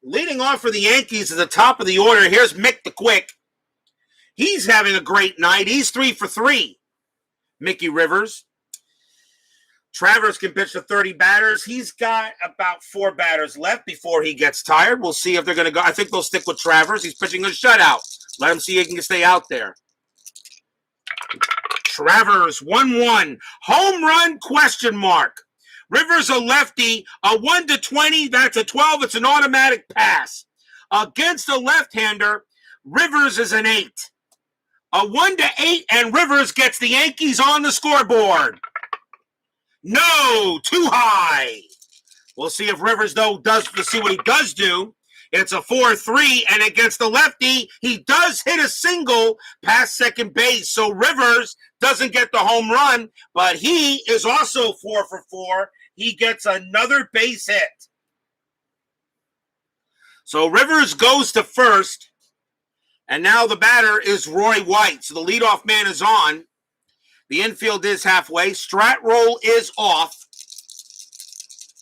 Leading off for the Yankees at the top of the order, here's Mick the Quick. He's having a great night. He's 3 for 3. Mickey Rivers. Travers can pitch to 30 batters. He's got about 4 batters left before he gets tired. We'll see if they're going to go. I think they'll stick with Travers. He's pitching a shutout. Let him see if he can stay out there. Travers, 1-1. Home run, question mark. Rivers a lefty, a 1-20, that's a 12. It's an automatic pass. Against a left-hander, Rivers is an 8. A 1-8, and Rivers gets the Yankees on the scoreboard. No, too high. We'll see if Rivers, though, does to see what he does do. It's a 4-3, and against the lefty, he does hit a single past second base. So Rivers doesn't get the home run, but he is also 4 for 4. He gets another base hit. So Rivers goes to first, and now the batter is Roy White. So the leadoff man is on. The infield is halfway. Strat roll is off.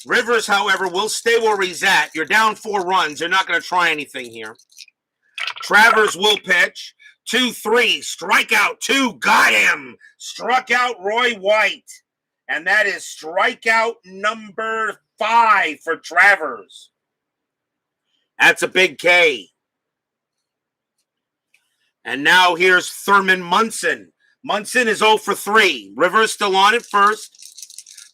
Rivers, however, will stay where he's at. You're down 4 runs. They're not going to try anything here. Travers will pitch. 2-3. Strikeout 2. Got him. Struck out Roy White. And that is strikeout number 5 for Travers. That's a big K. And now here's Thurman Munson. Munson is 0 for 3. Rivers still on at first.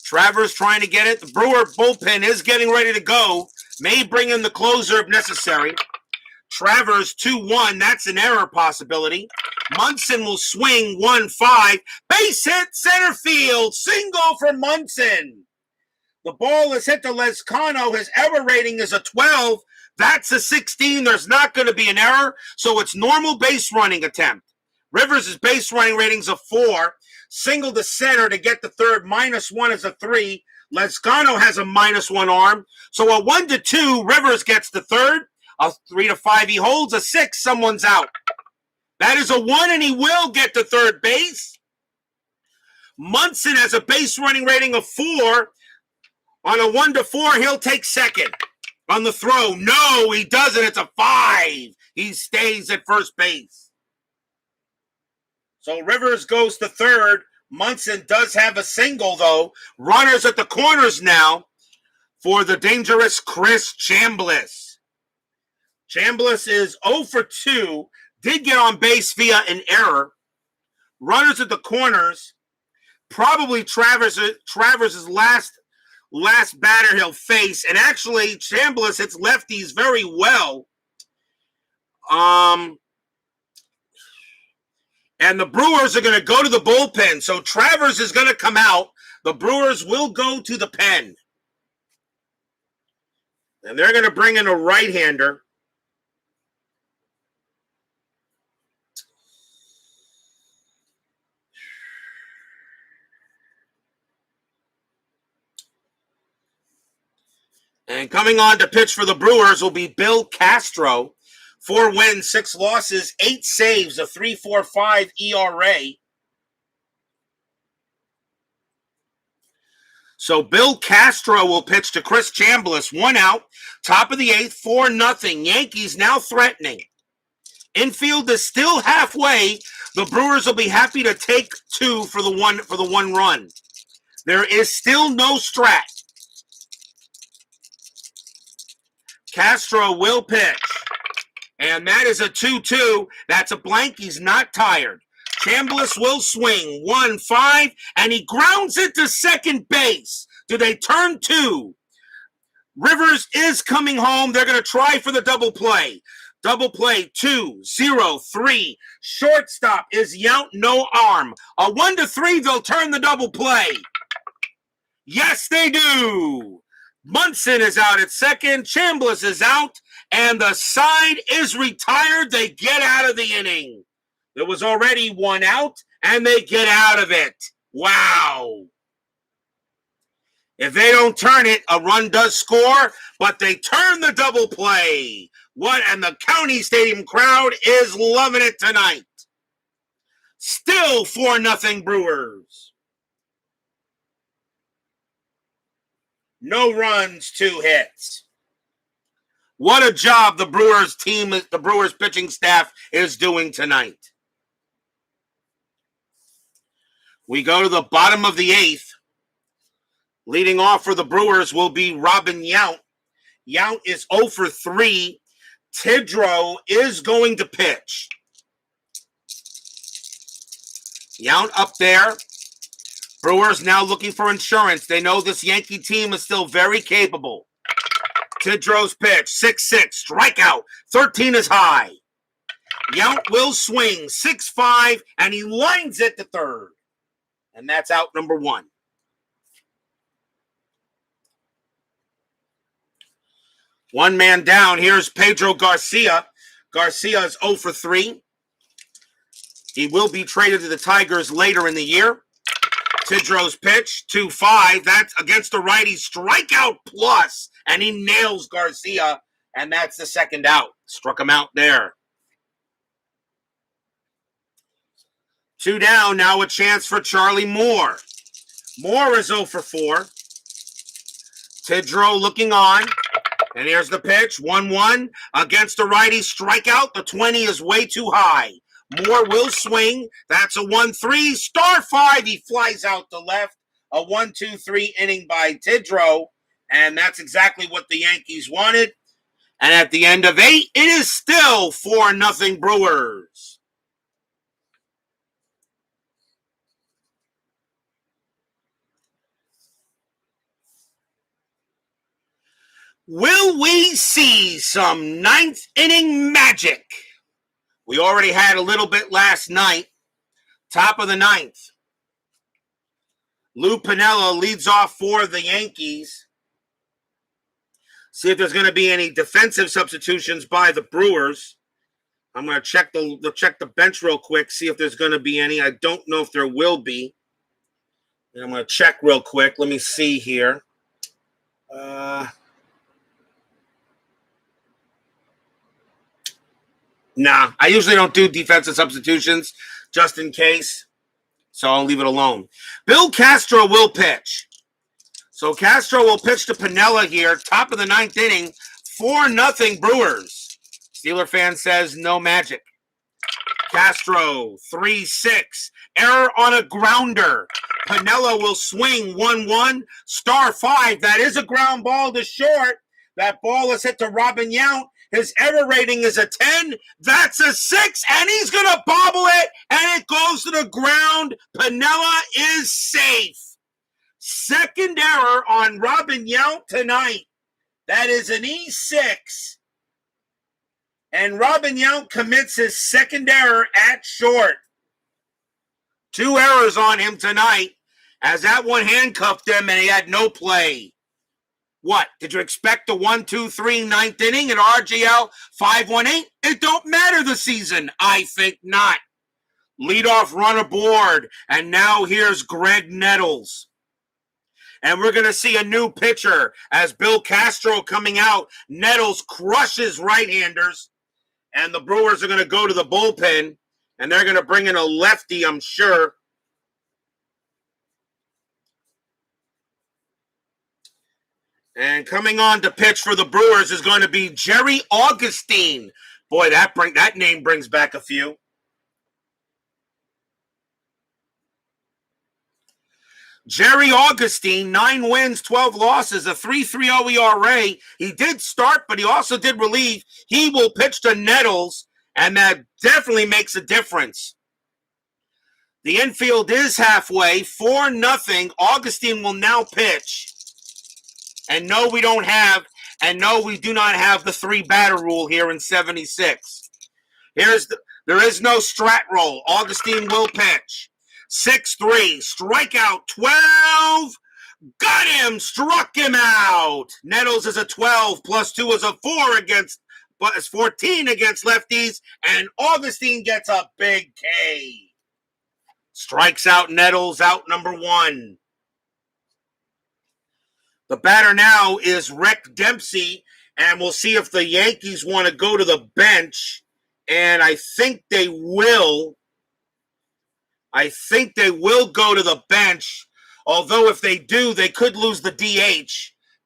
Travers trying to get it. The Brewer bullpen is getting ready to go. May bring in the closer if necessary. Travers 2-1. That's an error possibility. Munson will swing 1-5. Base hit center field. Single for Munson. The ball is hit to Lezcano. His error rating is a 12. That's a 16. There's not going to be an error. So it's normal base running attempt. Rivers' base running rating's a 4. Single to center to get the third. -1 is a 3. Lezcano has a -1 arm. So a 1-2, Rivers gets the third. A 3-5, he holds. A 6, someone's out. That is a 1, and he will get to third base. Munson has a base running rating of 4. On a 1-4, he'll take second. On the throw, no, he doesn't. It's a 5. He stays at first base. So Rivers goes to third. Munson does have a single, though. Runners at the corners now for the dangerous Chris Chambliss. Chambliss is 0 for 2. Did get on base via an error. Runners at the corners. Probably Travers' last batter he'll face. And actually, Chambliss hits lefties very well. And the Brewers are going to go to the bullpen. So Travers is going to come out. The Brewers will go to the pen. And they're going to bring in a right-hander. And coming on to pitch for the Brewers will be Bill Castro. 4 wins, 6 losses, 8 saves, a 3.45 ERA. So Bill Castro will pitch to Chris Chambliss. 1 out, top of the 8th, 4-0. Yankees now threatening. Infield is still halfway. The Brewers will be happy to take 2 for the one run. There is still no strat. Castro will pitch. And that is a 2-2. That's a blank. He's not tired. Chambliss will swing 1-5, and he grounds it to second base. Do they turn 2? Rivers is coming home. They're going to try for the double play. Double play 2-0-3. Shortstop is Yount, no arm. A 1-3, they'll turn the double play. Yes, they do. Munson is out at second. Chambliss is out. And the side is retired. They get out of the inning. There was already 1 out, and they get out of it. Wow. If they don't turn it, a run does score, but they turn the double play. And the County Stadium crowd is loving it tonight. Still 4-0 Brewers. No runs, 2 hits. What a job the Brewers team, the Brewers pitching staff is doing tonight. We go to the bottom of the 8th. Leading off for the Brewers will be Robin Yount. Yount is 0 for 3. Tidrow is going to pitch. Yount up there. Brewers now looking for insurance. They know this Yankee team is still very capable. Tidrow's pitch, 6-6, strikeout, 13 is high. Yount will swing, 6-5, and he lines it to third. And that's out number 1. One man down. Here's Pedro Garcia. Garcia is 0 for 3. He will be traded to the Tigers later in the year. Tidrow's pitch, 2-5. That's against the righty, strikeout plus. And he nails Garcia. And that's the second out. Struck him out there. 2 down. Now a chance for Charlie Moore. Moore is 0 for 4. Tidrow looking on. And here's the pitch. 1-1 against the righty strikeout. The 20 is way too high. Moore will swing. That's a 1-3. Star 5. He flies out to left. A 1-2-3 inning by Tidrow. And that's exactly what the Yankees wanted. And at the end of 8, it is still 4-0 Brewers. Will we see some ninth inning magic? We already had a little bit last night. Top of the ninth. Lou Piniella leads off for the Yankees. See if there's going to be any defensive substitutions by the Brewers. I'm going to check the bench real quick, see if there's going to be any. I don't know if there will be. And I'm going to check real quick. Let me see here. Nah, I usually don't do defensive substitutions just in case. So I'll leave it alone. Bill Castro will pitch. So Castro will pitch to Piniella here. Top of the ninth inning. 4-0 Brewers. Steeler fan says no magic. Castro, 3-6. Error on a grounder. Piniella will swing 1-1. Star 5. That is a ground ball to short. That ball is hit to Robin Yount. His error rating is a 10. That's a 6. And he's going to bobble it. And it goes to the ground. Piniella is safe. Second error on Robin Yount tonight. That is an E6. And Robin Yount commits his second error at short. 2 errors on him tonight, as that one handcuffed him and he had no play. What? Did you expect the 1-2-3 ninth inning at RGL 5-1-8? It don't matter the season. I think not. Leadoff run aboard, and now here's Greg Nettles. And we're going to see a new pitcher as Bill Castro coming out. Nettles crushes right-handers. And the Brewers are going to go to the bullpen. And they're going to bring in a lefty, I'm sure. And coming on to pitch for the Brewers is going to be Jerry Augustine. Boy, that name brings back a few. Jerry Augustine, 9 wins, 12 losses, a 3.30 ERA. He did start, but he also did relieve. He will pitch to Nettles, and that definitely makes a difference. The infield is halfway, 4-0. Augustine will now pitch. And no, we do not have the 3-batter rule here in 76. There is no strat roll. Augustine will pitch. 6-3, strikeout 12, got him, struck him out. Nettles is a 12, plus 2 is a 4 but it's 14 against lefties, and Augustine gets a big K. Strikes out Nettles, out number 1. The batter now is Rick Dempsey, and we'll see if the Yankees want to go to the bench, and I think they will. I think they will go to the bench, although if they do, they could lose the DH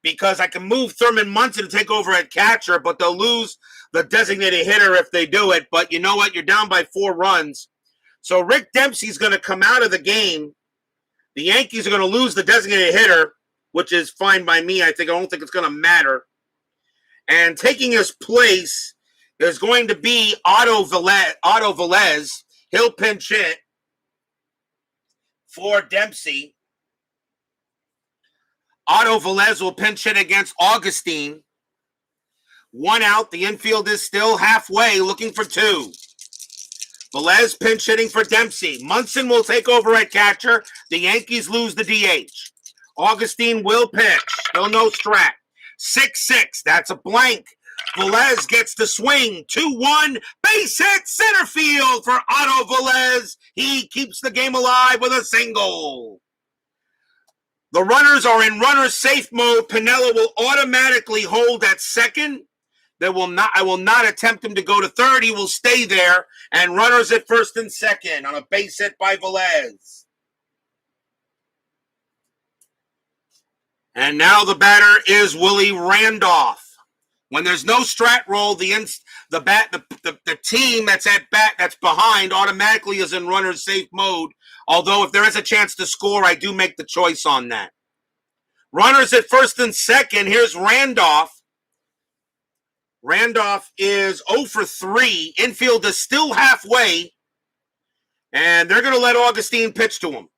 because I can move Thurman Munson to take over at catcher, but they'll lose the designated hitter if they do it. But you know what? You're down by 4 runs. So Rick Dempsey's going to come out of the game. The Yankees are going to lose the designated hitter, which is fine by me. I don't think it's going to matter. And taking his place is going to be Otto Velez. He'll pinch hit for Dempsey. Otto Velez will pinch hit against Augustine. 1 out. The infield is still halfway, looking for 2. Velez pinch hitting for Dempsey. Munson will take over at catcher. The Yankees lose the DH. Augustine will pitch. Still no strat. 6-6. That's a blank. Velez gets the swing. 2-1. Base hit center field for Otto Velez. He keeps the game alive with a single. The runners are in runner safe mode. Piniella will automatically hold at second. I will not attempt him to go to third. He will stay there. And runners at first and second on a base hit by Velez. And now the batter is Willie Randolph. When there's no strat roll, the team that's at bat that's behind automatically is in runner's safe mode. Although if there is a chance to score, I do make the choice on that. Runners at first and second. Here's Randolph. Randolph is 0 for 3. Infield is still halfway. And they're going to let Augustine pitch to him.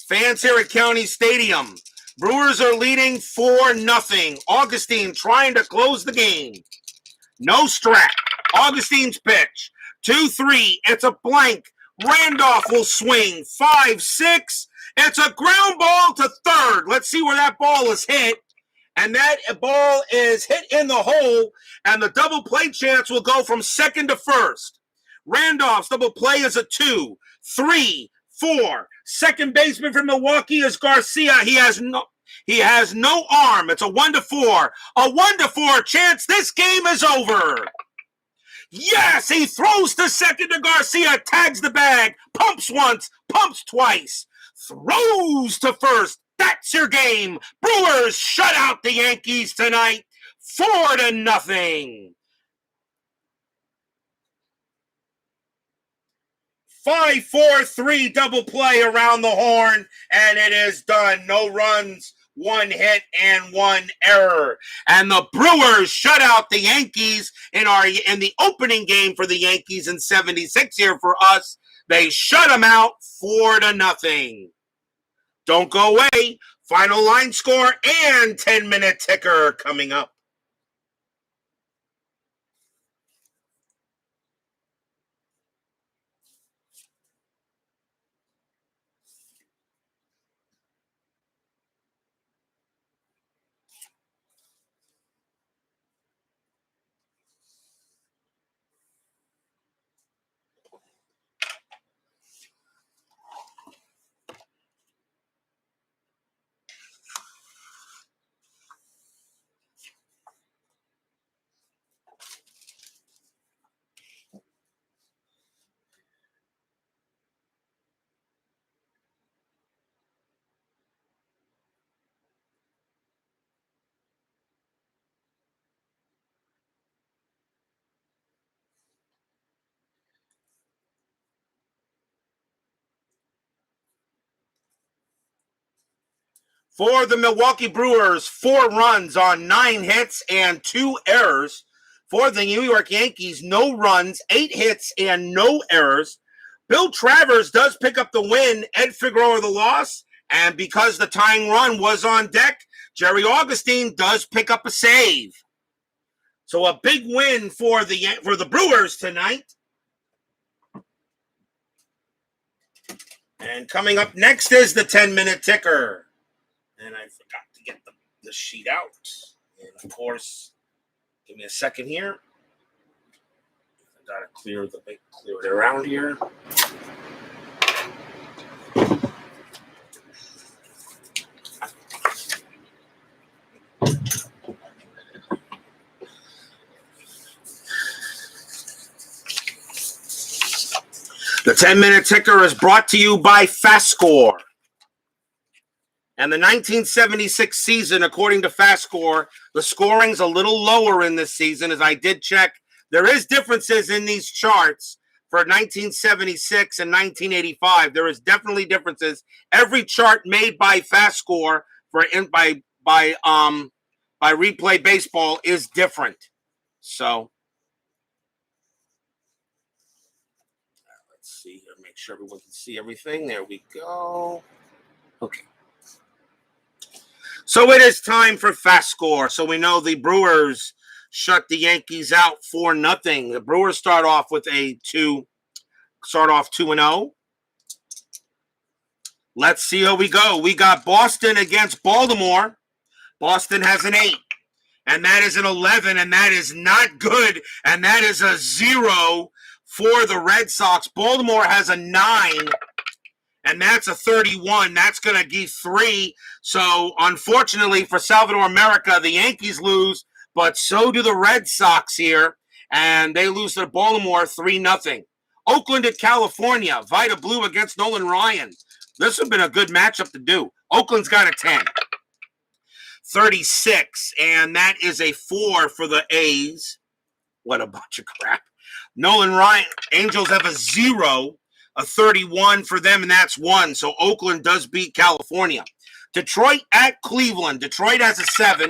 Fans here at County Stadium. Brewers are leading 4-0. Augustine trying to close the game. No strat. Augustine's pitch. 2-3. It's a blank. Randolph will swing. 5-6. It's a ground ball to third. Let's see where that ball is hit. And that ball is hit in the hole. And the double play chance will go from second to first. Randolph's double play is a 2, 3, 4. Second baseman for Milwaukee is Garcia. He has no arm. It's a 1-4. A 1-4 chance. This game is over. Yes, he throws to second to Garcia, tags the bag, pumps once, pumps twice, throws to first. That's your game. Brewers shut out the Yankees tonight, 4-0. 5-4-3 double play around the horn, and it is done. No runs, 1 hit, and 1 error. And the Brewers shut out the Yankees in the opening game for the Yankees in 76 here for us. They shut them out 4-0. Don't go away. Final line score and 10-minute ticker coming up. For the Milwaukee Brewers, 4 runs on 9 hits and 2 errors. For the New York Yankees, no runs, 8 hits and no errors. Bill Travers does pick up the win, Ed Figueroa the loss, and because the tying run was on deck, Jerry Augustine does pick up a save. So a big win for the Brewers tonight. And coming up next is the 10-minute ticker. And I forgot to get the sheet out. And of course, give me a second here. I gotta clear it around here. The 10-minute ticker is brought to you by FastScore. And the 1976 season, according to FastScore, the scoring's a little lower in this season, as I did check. There is differences in these charts for 1976 and 1985. There is definitely differences. Every chart made by FastScore by Replay Baseball is different. So let's see here. Make sure everyone can see everything. There we go. Okay. So it is time for FastScore. So we know the Brewers shut the Yankees out 4-0. The Brewers start off 2-0. Let's see how we go. We got Boston against Baltimore. Boston has an 8, and that is an 11, and that is not good, and that is a 0 for the Red Sox. Baltimore has a 9. And that's a 31. That's going to give 3. So, unfortunately for Salvador America, the Yankees lose but so do the Red Sox here, and they lose to Baltimore 3-0. Oakland at California, Vita Blue against Nolan Ryan. This would have been a good matchup to do. Oakland's got a 10. 36, and that is a 4 for the A's. What a bunch of crap. Nolan Ryan, Angels have a 0, a 31 for them, and that's 1. So Oakland does beat California. Detroit at Cleveland. Detroit has a 7.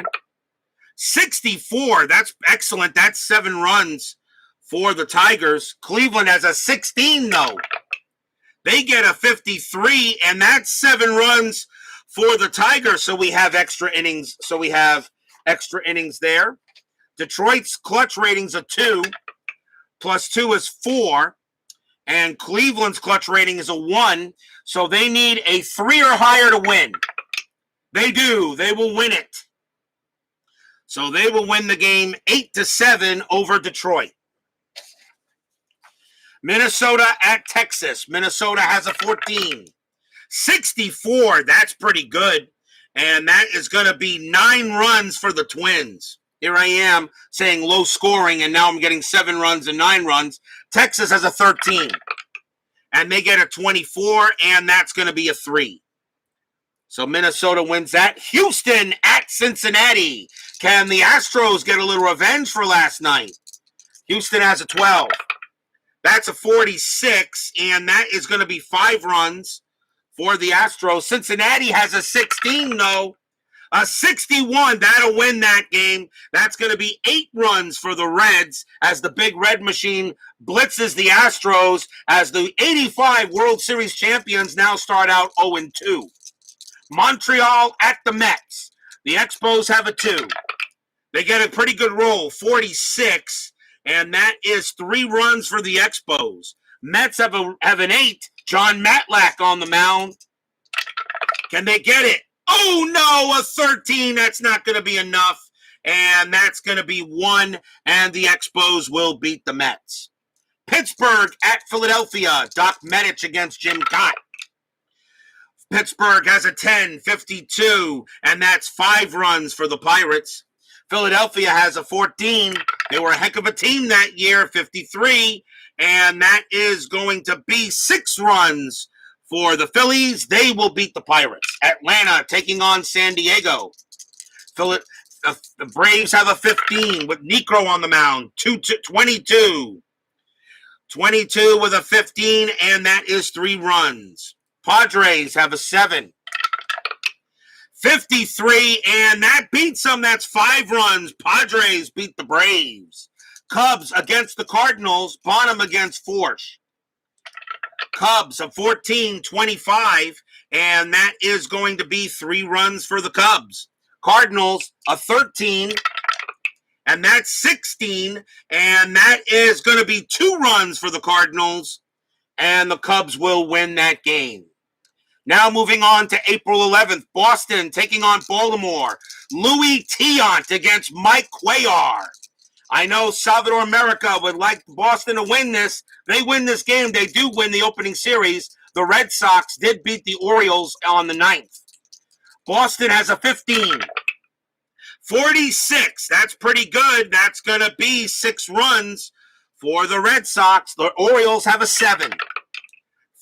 64, that's excellent. That's 7 runs for the Tigers. Cleveland has a 16, though. They get a 53, and that's 7 runs for the Tigers. So we have extra innings. There. Detroit's clutch rating's a 2. Plus 2 is 4. And Cleveland's clutch rating is a 1. So they need a 3 or higher to win. They do. They will win it. So they will win the game 8-7 over Detroit. Minnesota at Texas. Minnesota has a 14. 64, that's pretty good. And that is going to be 9 runs for the Twins. Here I am saying low scoring, and now I'm getting 7 runs and 9 runs. Texas has a 13. And they get a 24, and that's going to be a 3. So Minnesota wins that. Houston at Cincinnati. Can the Astros get a little revenge for last night? Houston has a 12. That's a 46, and that is going to be 5 runs for the Astros. Cincinnati has a 16, though. A 61, that'll win that game. That's going to be 8 runs for the Reds as the big red machine blitzes the Astros as the 85 World Series champions now start out 0-2. Montreal at the Mets. The Expos have a 2. They get a pretty good roll, 46, and that is 3 runs for the Expos. Mets have an 8. John Matlack on the mound. Can they get it? Oh, no, a 13. That's not going to be enough. And that's going to be 1, and the Expos will beat the Mets. Pittsburgh at Philadelphia. Doc Medich against Jim Cott. Pittsburgh has a 10, 52, and that's 5 runs for the Pirates. Philadelphia has a 14. They were a heck of a team that year, 53, and that is going to be 6 runs for the Phillies. They will beat the Pirates. Atlanta taking on San Diego. The Braves have a 15 with Necro on the mound, 22. 22 with a 15, and that is 3 runs. Padres have a 7. 53, and that beats them. That's 5 runs. Padres beat the Braves. Cubs against the Cardinals. Bonham against Forsch. Cubs a 14-25, and that is going to be 3 runs for the Cubs. Cardinals a 13, and that's 16, and that is going to be 2 runs for the Cardinals, and the Cubs will win that game. Now moving on to April 11th, Boston taking on Baltimore. Louis Tiant against Mike Cuellar. I know Salvador America would like Boston to win this. They win this game. They do win the opening series. The Red Sox did beat the Orioles on the 9th. Boston has a 15. 46, that's pretty good. That's going to be 6 runs for the Red Sox. The Orioles have a 7.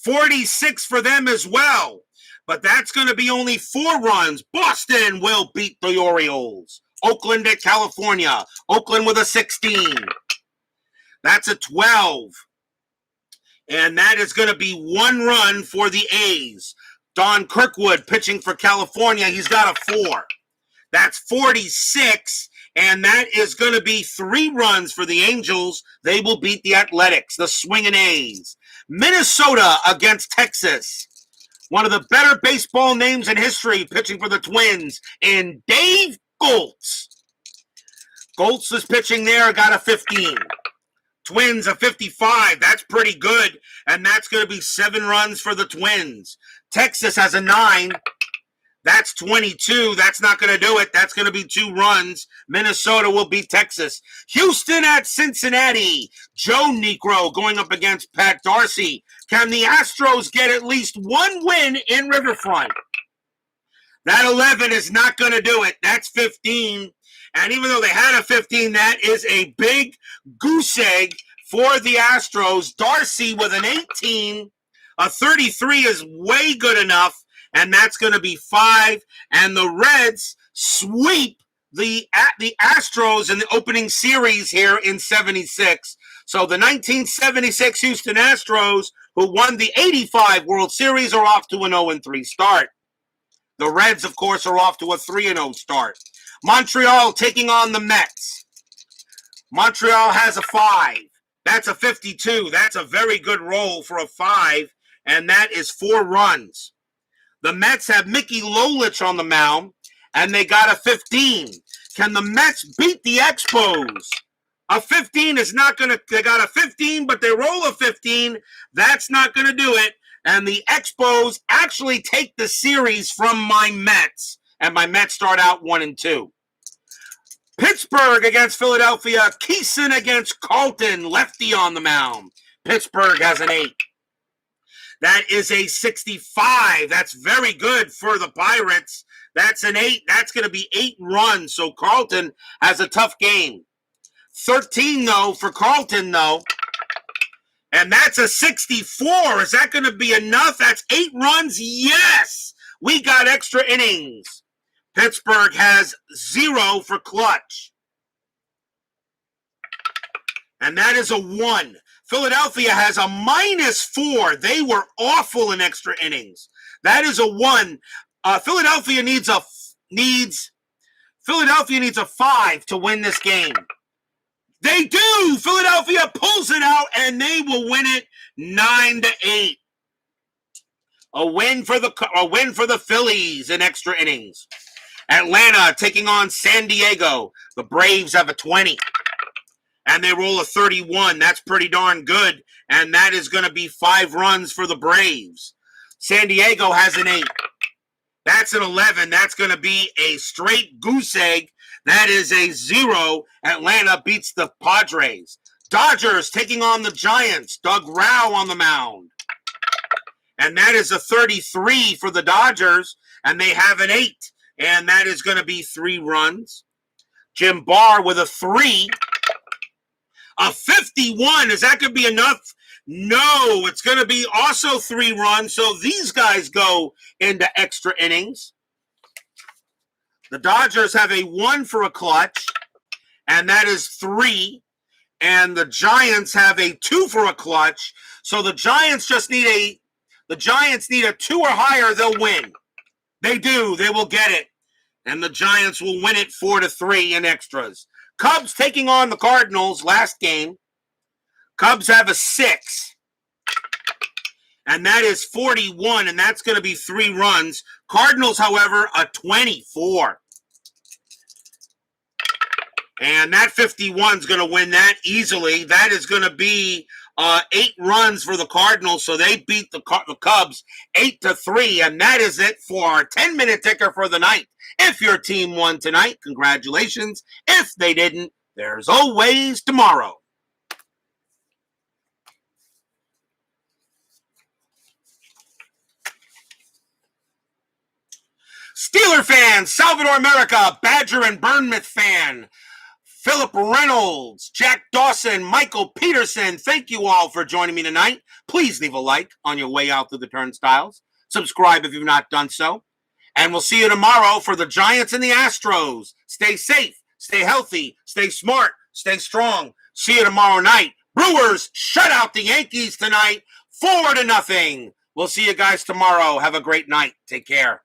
46 for them as well. But that's going to be only 4 runs. Boston will beat the Orioles. Oakland at California. Oakland with a 16. That's a 12. And that is going to be 1 run for the A's. Don Kirkwood pitching for California. He's got a 4. That's 46. And that is going to be 3 runs for the Angels. They will beat the Athletics, the swinging A's. Minnesota against Texas. One of the better baseball names in history, pitching for the Twins, in Dave Goltz. Goltz is pitching there, got a 15. Twins a 55, that's pretty good, and that's going to be 7 runs for the Twins. Texas has a 9. That's 22. That's not going to do it. That's going to be 2 runs. Minnesota will beat Texas. Houston at Cincinnati. Joe Necro going up against Pat Darcy. Can the Astros get at least 1 win in Riverfront? That 11 is not going to do it. That's 15. And even though they had a 15, that is a big goose egg for the Astros. Darcy with an 18. A 33 is way good enough, and that's going to be 5. And the Reds sweep the Astros in the opening series here in 76. So the 1976 Houston Astros, who won the 85 World Series, are off to an 0-3 start. The Reds, of course, are off to a 3-0 start. Montreal taking on the Mets. Montreal has a 5. That's a 52. That's a very good roll for a 5, and that is 4 runs. The Mets have Mickey Lolich on the mound, and they got a 15. Can the Mets beat the Expos? A 15 is not going to, they got a 15, but they roll a 15. That's not going to do it. And the Expos actually take the series from my Mets, and my Mets start out 1-2. Pittsburgh against Philadelphia. Keeson against Carlton. Lefty on the mound. Pittsburgh has an 8. That is a 65. That's very good for the Pirates. That's an 8. That's going to be 8 runs. So Carlton has a tough game. 13, though, for Carlton, though. And that's a 64. Is that going to be enough? That's 8 runs? Yes! We got extra innings. Pittsburgh has 0 for clutch. And that is a 1. Philadelphia has a -4. They were awful in extra innings. That is a 1. Philadelphia needs a 5 to win this game. They do. Philadelphia pulls it out, and they will win it 9-8. A win for the Phillies in extra innings. Atlanta taking on San Diego. The Braves have a 20. And they roll a 31. That's pretty darn good. And that is going to be 5 runs for the Braves. San Diego has an 8. That's an 11. That's going to be a straight goose egg. That is a 0. Atlanta beats the Padres. Dodgers taking on the Giants. Doug Rauch on the mound. And that is a 33 for the Dodgers. And they have an 8. And that is going to be 3 runs. Jim Barr with a 3. A 51. Is that going to be enough? No. It's going to be also 3 runs. So these guys go into extra innings. The Dodgers have a 1 for a clutch. And that is 3. And the Giants have a 2 for a clutch. So the Giants need a 2 or higher. They'll win. They do. They will get it. And the Giants will win it 4-3 in extras. Cubs taking on the Cardinals last game. Cubs have a 6. And that is 41, and that's going to be 3 runs. Cardinals, however, a 24. And that 51 is going to win that easily. That is going to be 8 runs for the Cardinals, so they beat the Cubs 8-3, and that is it for our 10-minute ticker for the night. If your team won tonight, congratulations. If they didn't, there's always tomorrow. Steeler fans, Salvador America, Badger and Bournemouth fan, Philip Reynolds, Jack Dawson, Michael Peterson, thank you all for joining me tonight. Please leave a like on your way out through the turnstiles. Subscribe if you've not done so. And we'll see you tomorrow for the Giants and the Astros. Stay safe, stay healthy, stay smart, stay strong. See you tomorrow night. Brewers shut out the Yankees tonight, 4-0. We'll see you guys tomorrow. Have a great night. Take care.